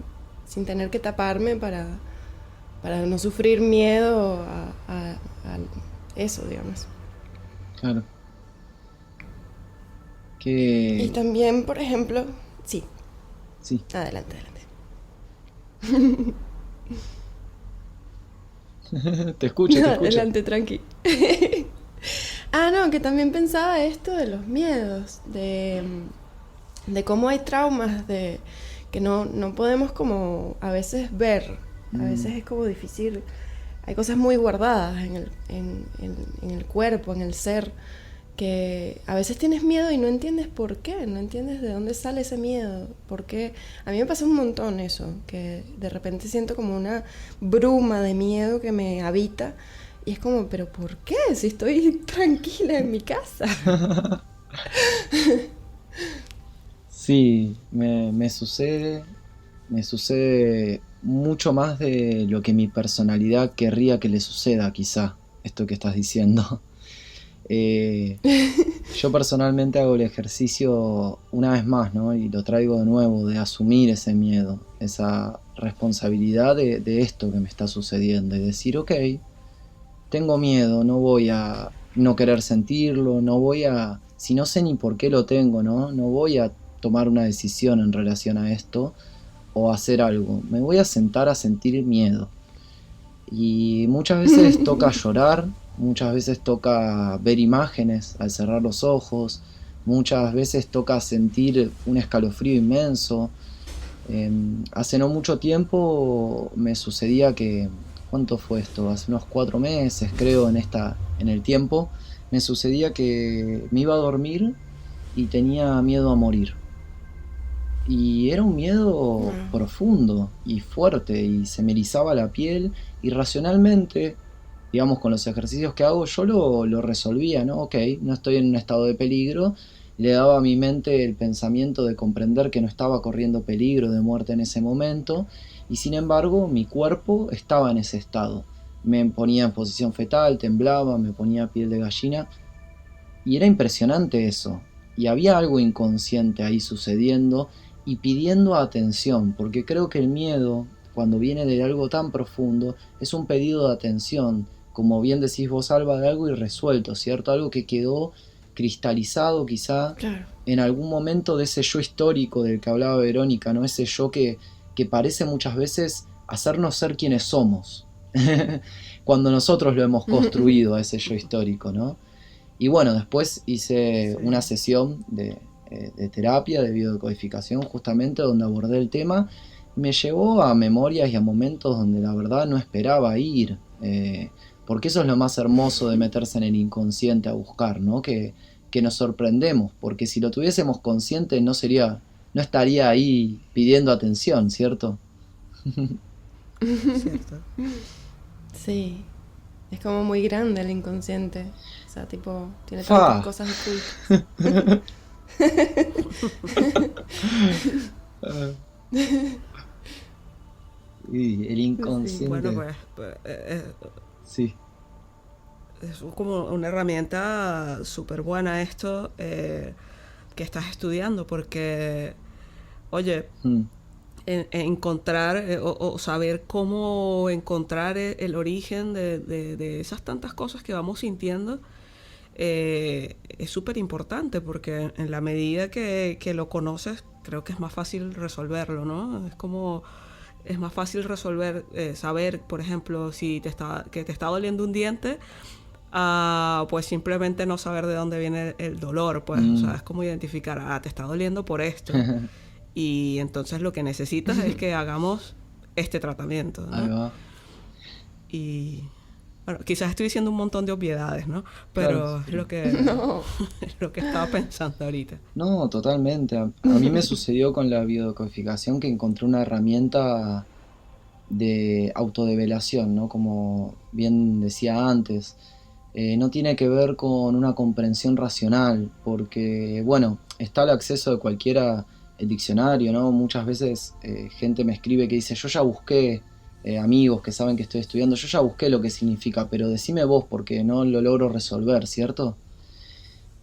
tener que taparme para no sufrir miedo a eso, digamos. Claro. Y Que también, por ejemplo, sí. Sí. Adelante, Te escucho, te adelante. escucho. Adelante, tranqui. No, que también pensaba esto de los miedos, de cómo hay traumas, de que no podemos como a veces ver, a veces es como difícil, hay cosas muy guardadas en el cuerpo, en el ser, que a veces tienes miedo y no entiendes por qué, no entiendes de dónde sale ese miedo, por qué. A mí me pasa un montón eso, que de repente siento como una bruma de miedo que me habita y es como, pero ¿por qué? Si estoy tranquila en mi casa. Sí, me sucede mucho más de lo que mi personalidad querría que le suceda, quizá, esto que estás diciendo. Eh, yo personalmente hago el ejercicio una vez más, ¿no? Y lo traigo de nuevo, de asumir ese miedo, esa responsabilidad de esto que me está sucediendo y decir, ok, tengo miedo, no voy a no querer sentirlo, no voy a, si no sé ni por qué lo tengo, ¿no? No voy a tomar una decisión en relación a esto o hacer algo, me voy a sentar a sentir miedo. Y muchas veces toca llorar, muchas veces toca ver imágenes al cerrar los ojos, muchas veces toca sentir un escalofrío inmenso. Hace no mucho tiempo me sucedía que, ¿cuánto fue esto? Hace unos 4 meses creo en el tiempo, me sucedía que me iba a dormir y tenía miedo a morir. Y era un miedo Wow. profundo y fuerte y se me erizaba la piel y racionalmente, digamos con los ejercicios que hago, yo lo resolvía, ¿no? Ok, no estoy en un estado de peligro, le daba a mi mente el pensamiento de comprender que no estaba corriendo peligro de muerte en ese momento y sin embargo mi cuerpo estaba en ese estado. Me ponía en posición fetal, temblaba, me ponía piel de gallina y era impresionante eso. Y había algo inconsciente ahí sucediendo y pidiendo atención, porque creo que el miedo, cuando viene de algo tan profundo, es un pedido de atención, como bien decís vos, Alba, de algo irresuelto, ¿cierto? Algo que quedó cristalizado quizá Claro. en algún momento de ese yo histórico del que hablaba Verónica, ¿no? Ese yo que parece muchas veces hacernos ser quienes somos, cuando nosotros lo hemos construido a ese yo histórico, ¿no? Y bueno, después hice Sí. una sesión de terapia, de biodecodificación, justamente donde abordé el tema. Me llevó a memorias y a momentos donde la verdad no esperaba ir. Porque eso es lo más hermoso de meterse en el inconsciente a buscar, ¿no? Que nos sorprendemos, porque si lo tuviésemos consciente no estaría ahí pidiendo atención, ¿cierto? Cierto. Sí, es como muy grande el inconsciente. O sea, tipo, tiene tantas ¡Fa! cosas ocultas. Y el Sí. Bueno, inconsciente, pues, sí. es como una herramienta súper buena esto que estás estudiando, porque, oye, Mm. encontrar o saber cómo encontrar el origen de esas tantas cosas que vamos sintiendo es súper importante, porque en la medida que lo conoces, creo que es más fácil resolverlo, ¿no? Es más fácil resolver, saber, por ejemplo, si que te está doliendo un diente, pues simplemente no saber de dónde viene el dolor, pues, o sea, Mm. es como identificar, te está doliendo por esto, y entonces lo que necesitas es que hagamos este tratamiento, Ahí ¿no? va. Y bueno, quizás estoy diciendo un montón de obviedades, ¿no? Claro, Pero es pero... No. es lo que estaba pensando ahorita. No, totalmente. A mí me sucedió con la biodecodificación que encontré una herramienta de autodevelación, ¿no? Como bien decía antes, no tiene que ver con una comprensión racional, porque, bueno, está al acceso de cualquiera el diccionario, ¿no? Muchas veces gente me escribe que dice, yo ya busqué, amigos que saben que estoy estudiando, yo ya busqué lo que significa, pero decime vos porque no lo logro resolver, ¿cierto?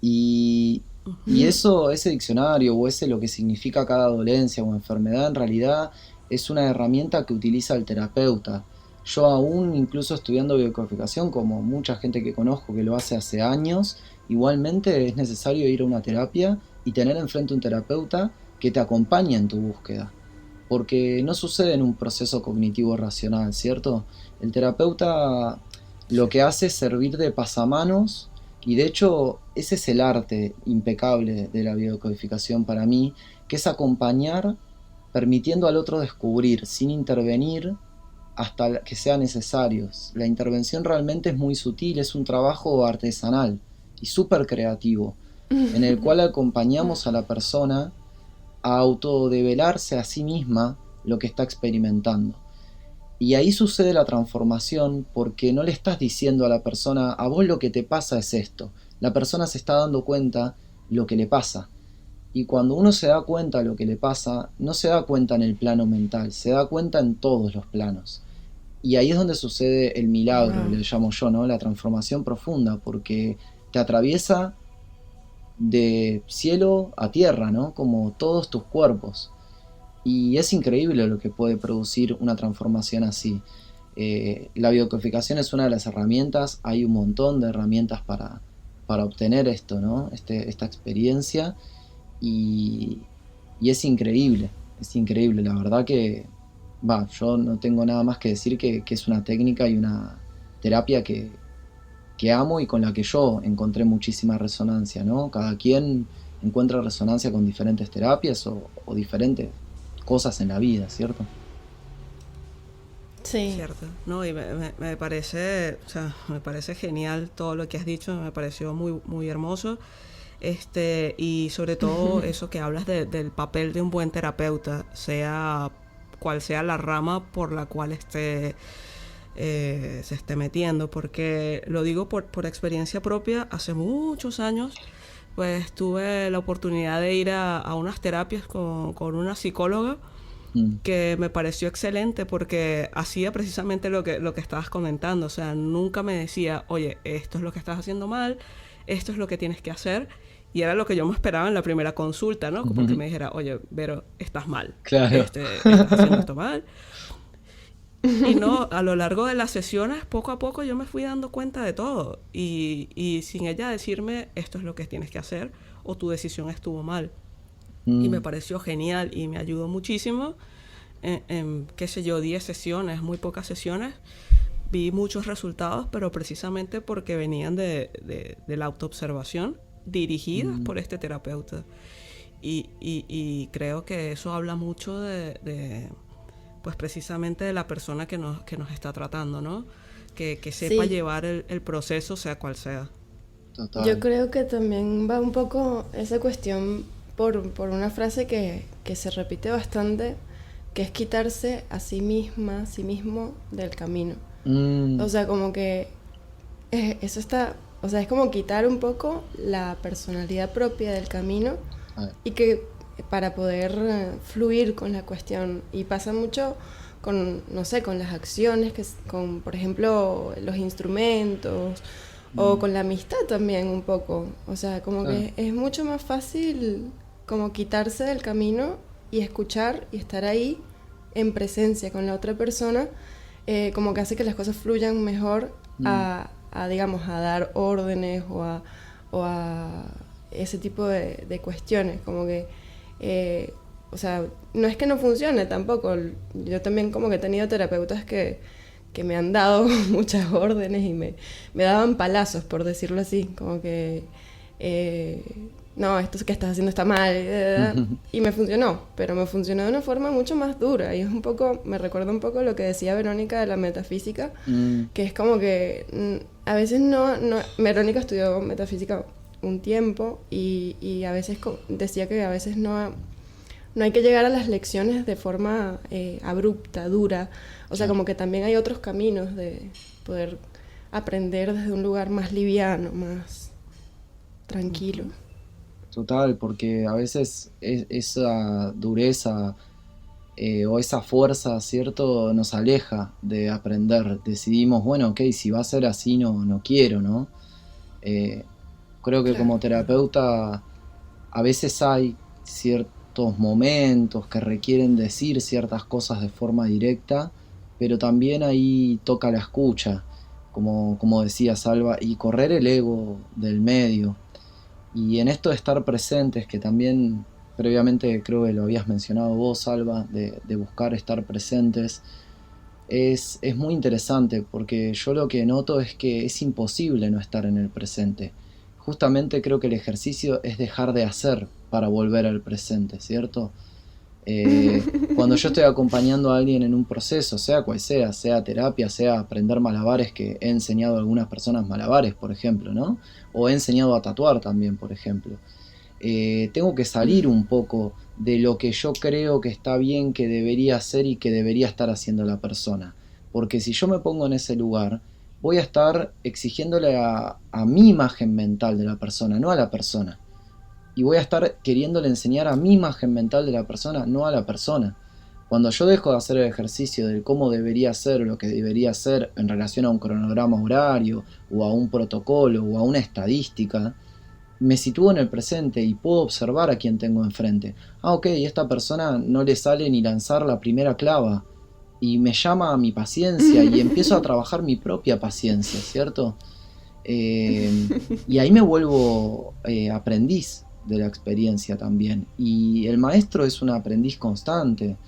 Y, y eso, ese diccionario o ese lo que significa cada dolencia o enfermedad, en realidad es una herramienta que utiliza el terapeuta. Yo aún, incluso estudiando biocodificación, como mucha gente que conozco que lo hace hace años, igualmente es necesario ir a una terapia y tener enfrente un terapeuta que te acompaña en tu búsqueda. Porque no sucede en un proceso cognitivo racional, ¿cierto? El terapeuta lo Sí. que hace es servir de pasamanos, y de hecho ese es el arte impecable de la biodecodificación para mí, que es acompañar permitiendo al otro descubrir sin intervenir hasta que sea necesario. La intervención realmente es muy sutil, es un trabajo artesanal y súper creativo, en el cual acompañamos a la persona a autodevelarse a sí misma lo que está experimentando. Y ahí sucede la transformación, porque no le estás diciendo a la persona, a vos lo que te pasa es esto. La persona se está dando cuenta lo que le pasa. Y cuando uno se da cuenta de lo que le pasa, no se da cuenta en el plano mental, se da cuenta en todos los planos. Y ahí es donde sucede el milagro, Wow. le llamo yo, ¿no? La transformación profunda, porque te atraviesa de cielo a tierra, ¿no? Como todos tus cuerpos. Y es increíble lo que puede producir una transformación así. La biodecodificación es una de las herramientas, hay un montón de herramientas para obtener esto, ¿no? Esta experiencia, y, y es increíble, la verdad que, yo no tengo nada más que decir que es una técnica y una terapia que amo y con la que yo encontré muchísima resonancia, ¿no? Cada quien encuentra resonancia con diferentes terapias o diferentes cosas en la vida, ¿cierto? Sí. Cierto, no, y me parece, o sea, me parece genial todo lo que has dicho, me pareció muy, muy hermoso. Y sobre todo eso que hablas del papel de un buen terapeuta, sea cual sea la rama por la cual se esté metiendo, porque lo digo por experiencia propia. Hace muchos años pues tuve la oportunidad de ir a unas terapias con una psicóloga Mm, que me pareció excelente porque hacía precisamente lo que estabas comentando. O sea, nunca me decía, oye, esto es lo que estás haciendo mal, esto es lo que tienes que hacer. Y era lo que yo me esperaba en la primera consulta, ¿no? Como que me dijera, oye, Vero, estás mal, claro. estás haciendo esto mal. Y no, a lo largo de las sesiones, poco a poco yo me fui dando cuenta de todo. Y sin ella decirme, esto es lo que tienes que hacer, o tu decisión estuvo mal. Y me Mm, pareció genial y me ayudó muchísimo. Qué sé yo, 10 sesiones, muy pocas sesiones. Vi muchos resultados, pero precisamente porque venían de la autoobservación dirigidas mm, por este terapeuta. Y creo que eso habla mucho pues precisamente de la persona que nos está tratando, ¿no? Que sepa Sí, llevar el proceso, sea cual sea. yo total. creo que también va un poco esa cuestión por una frase que se repite bastante, que es quitarse a sí misma, a sí mismo del camino. O Mm, sea, como que eso está, o sea, es como quitar un poco la personalidad propia del camino ah, y que para poder fluir con la cuestión. Y pasa mucho con, no sé, con las acciones, con, por ejemplo, los instrumentos o mm, con la amistad también un poco. O sea, como claro. que es mucho más fácil como quitarse del camino y escuchar y estar ahí en presencia con la otra persona, como que hace que las cosas fluyan mejor Mm, digamos, a dar órdenes o a ese tipo de cuestiones, como que, o sea, no es que no funcione tampoco, yo también como que he tenido terapeutas que me han dado muchas órdenes y me daban palazos, por decirlo así, como que, eh, no, esto que estás haciendo está mal, y me funcionó, pero me funcionó de una forma mucho más dura, y es un poco, me recuerda un poco lo que decía Verónica de la metafísica, mm, que es como que a veces Verónica estudió metafísica un tiempo y a veces decía que a veces no hay que llegar a las lecciones de forma abrupta, dura, o sea, claro. como que también hay otros caminos de poder aprender desde un lugar más liviano, más tranquilo. Total, porque a veces esa dureza, o esa fuerza, ¿cierto? Nos aleja de aprender. Decidimos, bueno, ok, si va a ser así, no quiero, ¿no? Eh, Creo que Claro. como terapeuta a veces hay ciertos momentos que requieren decir ciertas cosas de forma directa, pero también ahí toca la escucha, como decía Salva, y correr el ego del medio. Y en esto de estar presentes, que también previamente creo que lo habías mencionado vos, Alba, de buscar estar presentes, es muy interesante porque yo lo que noto es que es imposible no estar en el presente. Justamente creo que el ejercicio es dejar de hacer para volver al presente, ¿cierto? Cuando yo estoy acompañando a alguien en un proceso, sea cual sea terapia, sea aprender malabares, que he enseñado a algunas personas malabares, por ejemplo, ¿no? O he enseñado a tatuar también, por ejemplo. Tengo que salir un poco de lo que yo creo que está bien, que debería hacer y que debería estar haciendo la persona. Porque si yo me pongo en ese lugar, voy a estar exigiéndole a mi imagen mental de la persona, no a la persona. Y voy a estar queriéndole enseñar a mi imagen mental de la persona, no a la persona. Cuando yo dejo de hacer el ejercicio del cómo debería ser o lo que debería ser en relación a un cronograma horario o a un protocolo o a una estadística, me sitúo en el presente y puedo observar a quien tengo enfrente. Ah, ok, esta persona no le sale ni lanzar la primera clava y me llama a mi paciencia y empiezo a trabajar mi propia paciencia, ¿cierto? Y ahí me vuelvo aprendiz de la experiencia también. Y el maestro es un aprendiz constante.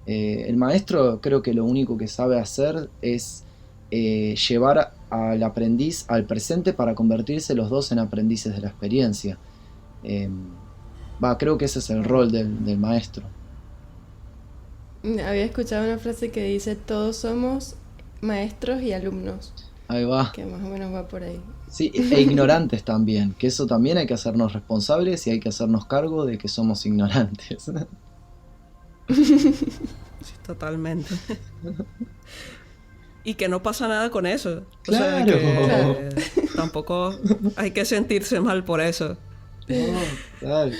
El maestro creo que lo único que sabe hacer es llevar al aprendiz al presente para convertirse los dos en aprendices de la experiencia. Creo que ese es el rol del maestro. Había escuchado una frase que dice: todos somos maestros y alumnos. Ahí va. Que más o menos va por ahí. Sí, e ignorantes también, que eso también hay que hacernos responsables y hay que hacernos cargo de que somos ignorantes. Sí, totalmente. Y que no pasa nada con eso. Claro. O sea, que tampoco hay que sentirse mal por eso. No,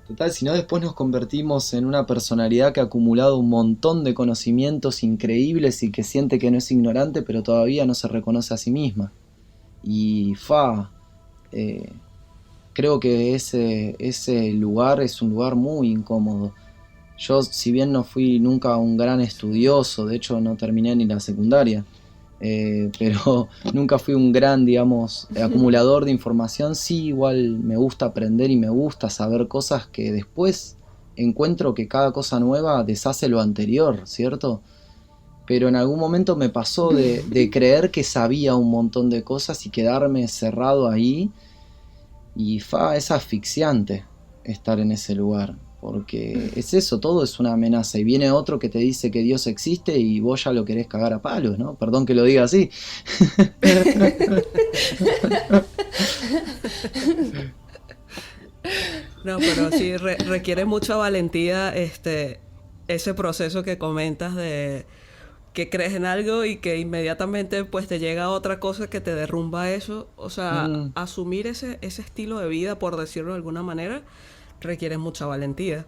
total, si no después nos convertimos en una personalidad que ha acumulado un montón de conocimientos increíbles y que siente que no es ignorante, pero todavía no se reconoce a sí misma. Y creo que ese lugar es un lugar muy incómodo. Yo, si bien no fui nunca un gran estudioso, de hecho no terminé ni la secundaria, pero nunca fui un gran, digamos, acumulador de información, sí igual me gusta aprender y me gusta saber cosas que después encuentro que cada cosa nueva deshace lo anterior, ¿cierto? Pero en algún momento me pasó de creer que sabía un montón de cosas y quedarme cerrado ahí, y es asfixiante estar en ese lugar. Porque es eso, todo es una amenaza. Y viene otro que te dice que Dios existe y vos ya lo querés cagar a palos, ¿no? Perdón que lo diga así. No, pero sí requiere mucha valentía ese proceso que comentas de que crees en algo y que inmediatamente pues te llega otra cosa que te derrumba eso. O sea, asumir ese estilo de vida, por decirlo de alguna manera, requiere mucha valentía,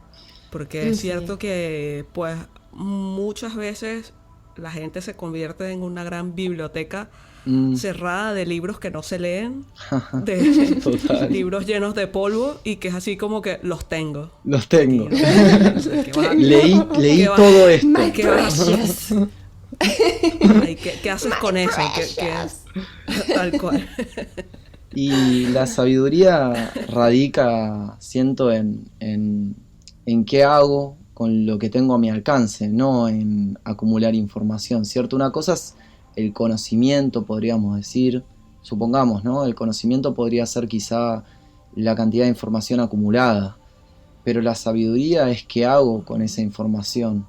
porque es cierto que pues muchas veces la gente se convierte en una gran biblioteca cerrada de libros que no se leen, de libros llenos de polvo, y que es así como que los tengo. Leí todo esto. Ay, ¿qué vas a hacer? Ay, ¿qué haces con eso? Tal cual. Y la sabiduría radica, siento, en qué hago con lo que tengo a mi alcance, no en acumular información, ¿cierto? Una cosa es el conocimiento, podríamos decir, supongamos, ¿no? El conocimiento podría ser quizá la cantidad de información acumulada, pero la sabiduría es qué hago con esa información.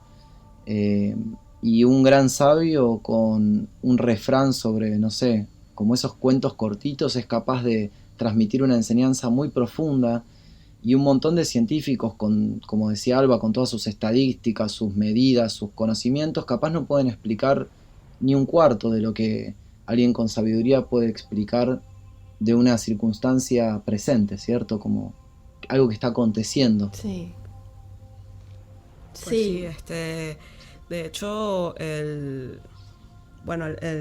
Y un gran sabio con un refrán sobre, no sé, como esos cuentos cortitos, es capaz de transmitir una enseñanza muy profunda, y un montón de científicos, como decía Alba, con todas sus estadísticas, sus medidas, sus conocimientos, capaz no pueden explicar ni un cuarto de lo que alguien con sabiduría puede explicar de una circunstancia presente, ¿cierto? Como algo que está aconteciendo. Sí. Pues sí, de hecho, el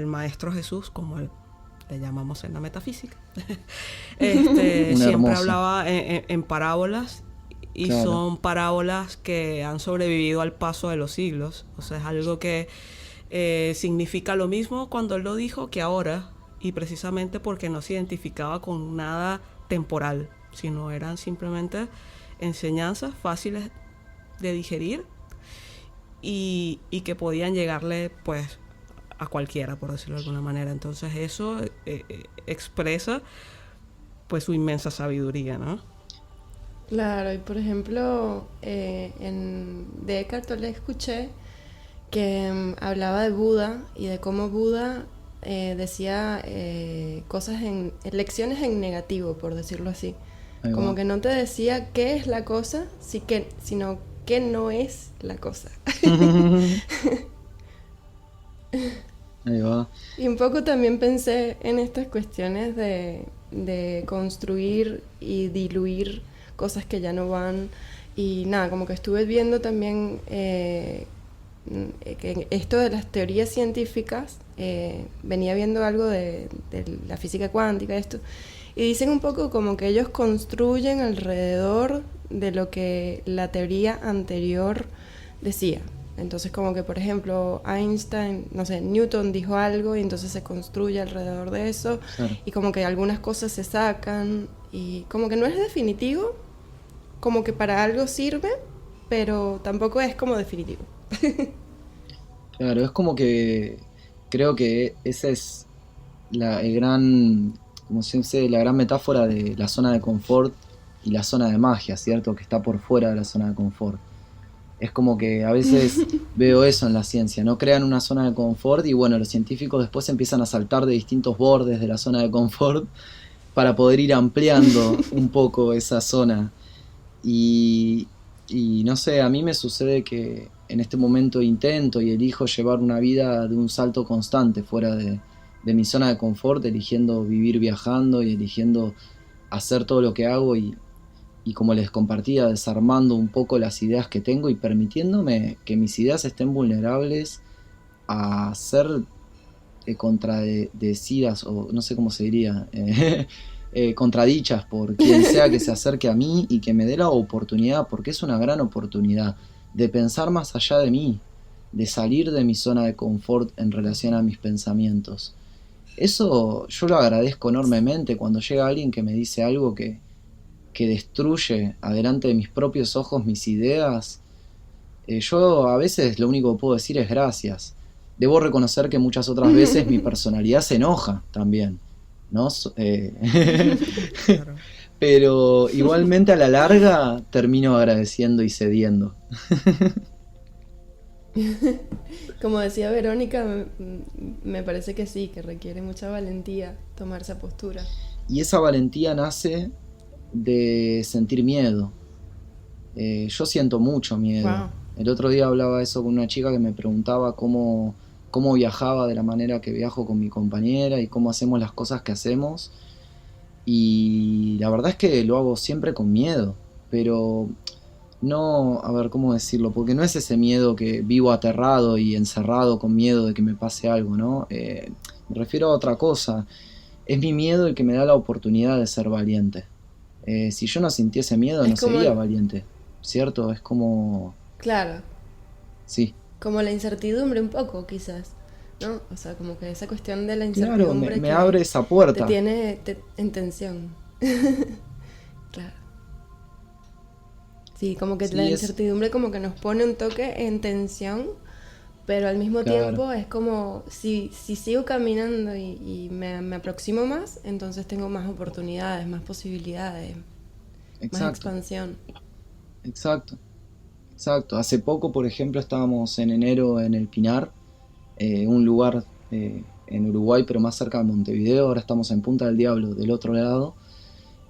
Maestro Jesús, como le llamamos en la metafísica, siempre hermoso. hablaba en parábolas, y claro, son parábolas que han sobrevivido al paso de los siglos. O sea, es algo que significa lo mismo cuando él lo dijo que ahora, y precisamente porque no se identificaba con nada temporal, sino eran simplemente enseñanzas fáciles de digerir y que podían llegarle pues a cualquiera, por decirlo de alguna manera. Entonces eso expresa pues su inmensa sabiduría, ¿no? Claro, y por ejemplo, de Eckhart Tolle escuché que hablaba de Buda y de cómo Buda decía cosas lecciones en negativo, por decirlo así. Ahí Como va. que no te decía qué es la cosa, sino qué no es la cosa. Ahí va. Y un poco también pensé en estas cuestiones de construir y diluir cosas que ya no van. Y nada, como que estuve viendo también que esto de las teorías científicas, venía viendo algo de la física cuántica, esto, y dicen un poco como que ellos construyen alrededor de lo que la teoría anterior decía. Entonces como que por ejemplo Einstein, no sé, Newton dijo algo y entonces se construye alrededor de eso, Claro. y como que algunas cosas se sacan y como que no es definitivo, como que para algo sirve, pero tampoco es como definitivo. Claro, es como que creo que esa es el gran, como se dice, la gran metáfora de la zona de confort y la zona de magia, ¿cierto? Que está por fuera de la zona de confort. Es como que a veces veo eso en la ciencia, ¿no? Crean una zona de confort y bueno, los científicos después empiezan a saltar de distintos bordes de la zona de confort para poder ir ampliando un poco esa zona. Y, y no sé, a mí me sucede que en este momento intento y elijo llevar una vida de un salto constante fuera de mi zona de confort, eligiendo vivir viajando y eligiendo hacer todo lo que hago y como les compartía, desarmando un poco las ideas que tengo y permitiéndome que mis ideas estén vulnerables a ser contradecidas, o no sé cómo se diría, contradichas por quien sea que se acerque a mí y que me dé la oportunidad, porque es una gran oportunidad, de pensar más allá de mí, de salir de mi zona de confort en relación a mis pensamientos. Eso yo lo agradezco enormemente cuando llega alguien que me dice algo que destruye adelante de mis propios ojos mis ideas. Yo a veces lo único que puedo decir es gracias. Debo reconocer que muchas otras veces mi personalidad se enoja también, ¿no? Claro. Pero igualmente a la larga termino agradeciendo y cediendo. Como decía Verónica, me parece que sí, que requiere mucha valentía tomar esa postura. Y esa valentía nace de sentir miedo. Yo siento mucho miedo. Wow. El otro día hablaba eso con una chica que me preguntaba cómo viajaba de la manera que viajo con mi compañera y cómo hacemos las cosas que hacemos. Y la verdad es que lo hago siempre con miedo, pero no, a ver, ¿cómo decirlo? Porque no es ese miedo que vivo aterrado y encerrado con miedo de que me pase algo, ¿no? Me refiero a otra cosa. Es mi miedo el que me da la oportunidad de ser valiente. Si yo no sintiese miedo, no Es como, sería valiente, ¿cierto? Es como... claro, Sí, como la incertidumbre un poco, quizás, ¿no? O sea, como que esa cuestión de la claro, incertidumbre me abre que esa te puerta. tiene en tensión. Claro. Sí, como que la Sí, incertidumbre como que nos pone un toque en tensión, pero al mismo claro, tiempo es como si sigo caminando y me aproximo más, entonces tengo más oportunidades, más posibilidades, más exacto, expansión. exacto, exacto. Hace poco, por ejemplo, estábamos en enero en El Pinar, un lugar en Uruguay, pero más cerca de Montevideo. Ahora estamos en Punta del Diablo, del otro lado.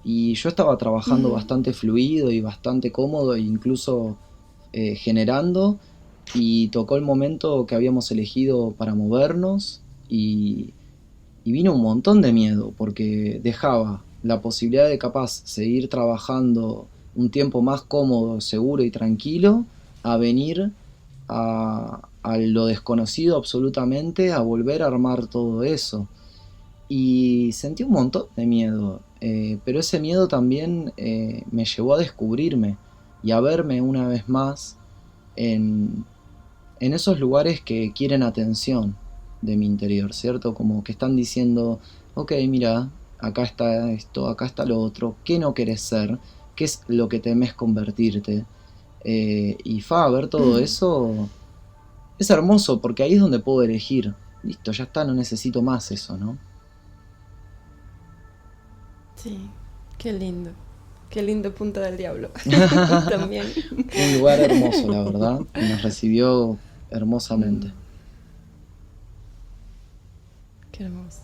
Y yo estaba trabajando Ujú. bastante fluido y bastante cómodo, e incluso generando. Y tocó el momento que habíamos elegido para movernos. Y vino un montón de miedo, porque dejaba la posibilidad de capaz seguir trabajando un tiempo más cómodo, seguro y tranquilo, a venir a lo desconocido absolutamente, a volver a armar todo eso. Y sentí un montón de miedo, pero ese miedo también me llevó a descubrirme y a verme una vez más en, en esos lugares que quieren atención de mi interior, ¿cierto? Como que están diciendo, ok, mira, acá está esto, acá está lo otro, ¿qué no querés ser? ¿qué es lo que temes convertirte? Y ver todo eso es hermoso porque ahí es donde puedo elegir. Listo, ya está, no necesito más eso, ¿no? Sí, qué lindo. Qué lindo punto del diablo. También. Un lugar hermoso, la verdad, y nos recibió hermosamente. Qué hermoso.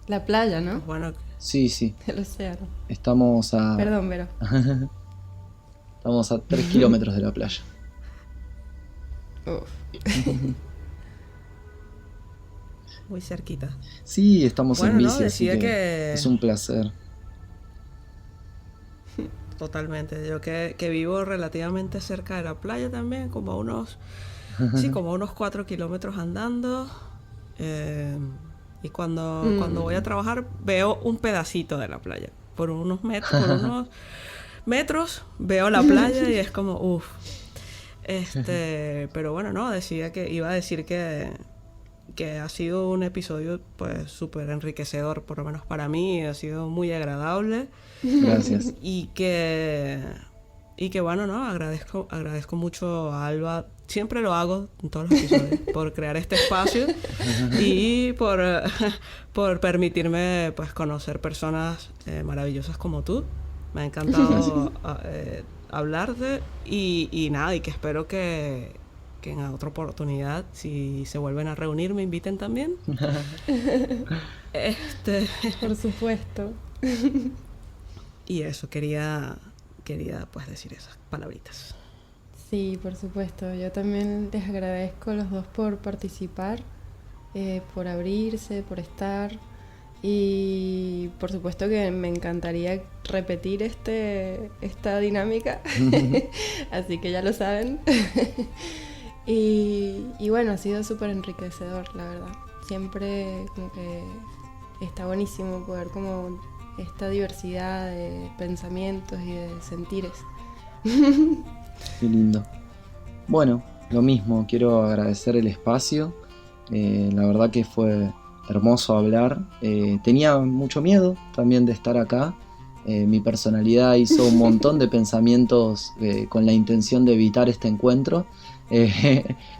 La playa, ¿no? Pues bueno, Sí, sí, El océano. estamos a, Perdón, Vero. estamos a 3 kilómetros de la playa. Uf. muy cerquita. Sí, estamos en Bueno, no, bici, así decía que que es un placer. totalmente. Yo que vivo relativamente cerca de la playa también, como a unos, sí, como a unos 4 kilómetros andando. Y cuando voy a trabajar veo un pedacito de la playa. Por unos metros veo la playa y es como, uff. Pero bueno, no, iba a decir que ha sido un episodio pues súper enriquecedor, por lo menos para mí, ha sido muy agradable. Gracias. Y que bueno, no, agradezco mucho a Alba, siempre lo hago en todos los episodios, por crear este espacio y por permitirme pues conocer personas maravillosas como tú. Me ha encantado hablarte y nada, y que espero que en otra oportunidad, si se vuelven a reunir, me inviten también. Por supuesto. Y eso, quería pues decir esas palabritas. Sí, por supuesto. Yo también les agradezco a los dos por participar, por abrirse, por estar. Y por supuesto que me encantaría repetir esta dinámica. Así que ya lo saben. Y bueno, ha sido súper enriquecedor, la verdad. Siempre como que está buenísimo poder como esta diversidad de pensamientos y de sentires. Qué lindo. Bueno, lo mismo, quiero agradecer el espacio. La verdad que fue hermoso hablar. Tenía mucho miedo también de estar acá. Mi personalidad hizo un montón de pensamientos con la intención de evitar este encuentro.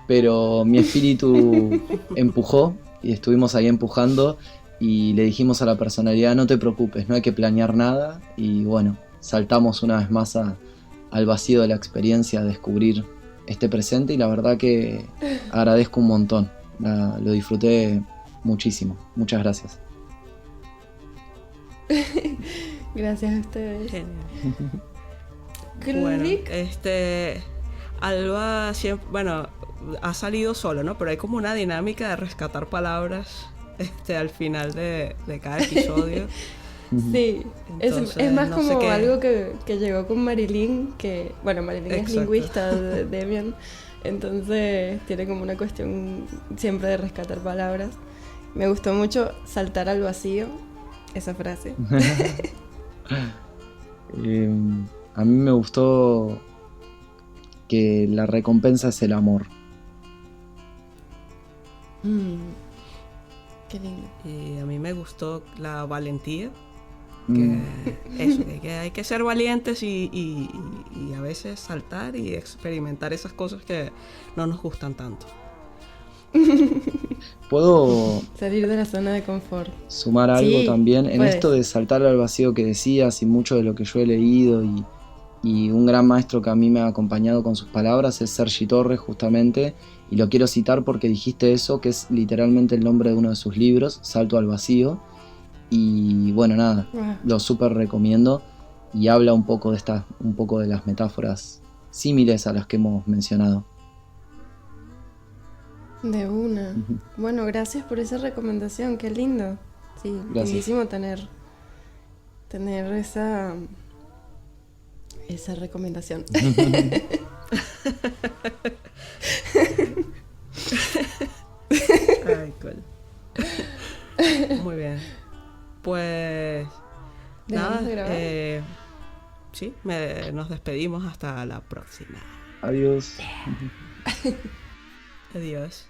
Pero mi espíritu empujó y estuvimos ahí empujando y le dijimos a la personalidad: no te preocupes, no hay que planear nada. Y bueno, saltamos una vez más al vacío de la experiencia, a descubrir este presente, y la verdad que agradezco un montón. Lo disfruté muchísimo. Muchas gracias. Gracias a ustedes. Genial. Bueno, Alba siempre, bueno, ha salido solo, ¿no? Pero hay como una dinámica de rescatar palabras al final de cada episodio. Sí, Entonces, es más no como sé qué. algo que llegó con Marilyn, que, bueno, Marilyn Exacto. es lingüista de Demian, entonces tiene como una cuestión siempre de rescatar palabras. Me gustó mucho saltar al vacío, esa frase. A mí me gustó que la recompensa es el amor. Qué lindo. Y a mí me gustó la valentía. Que hay que ser valientes y a veces saltar y experimentar esas cosas que no nos gustan tanto. ¿Puedo salir de la zona de confort? Sumar algo Sí, también en puedes. esto de saltar al vacío que decías, y mucho de lo que yo he leído, y un gran maestro que a mí me ha acompañado con sus palabras es Sergi Torres, justamente, y lo quiero citar porque dijiste eso, que es literalmente el nombre de uno de sus libros, Salto al Vacío. Y bueno, nada, lo súper recomiendo, y habla un poco de las metáforas similares a las que hemos mencionado. De una. Bueno, gracias por esa recomendación, qué lindo. Sí, lindísimo tener esa recomendación. Ay, cool. Muy bien. Pues nada, sí, nos despedimos hasta la próxima. Adiós. Adiós.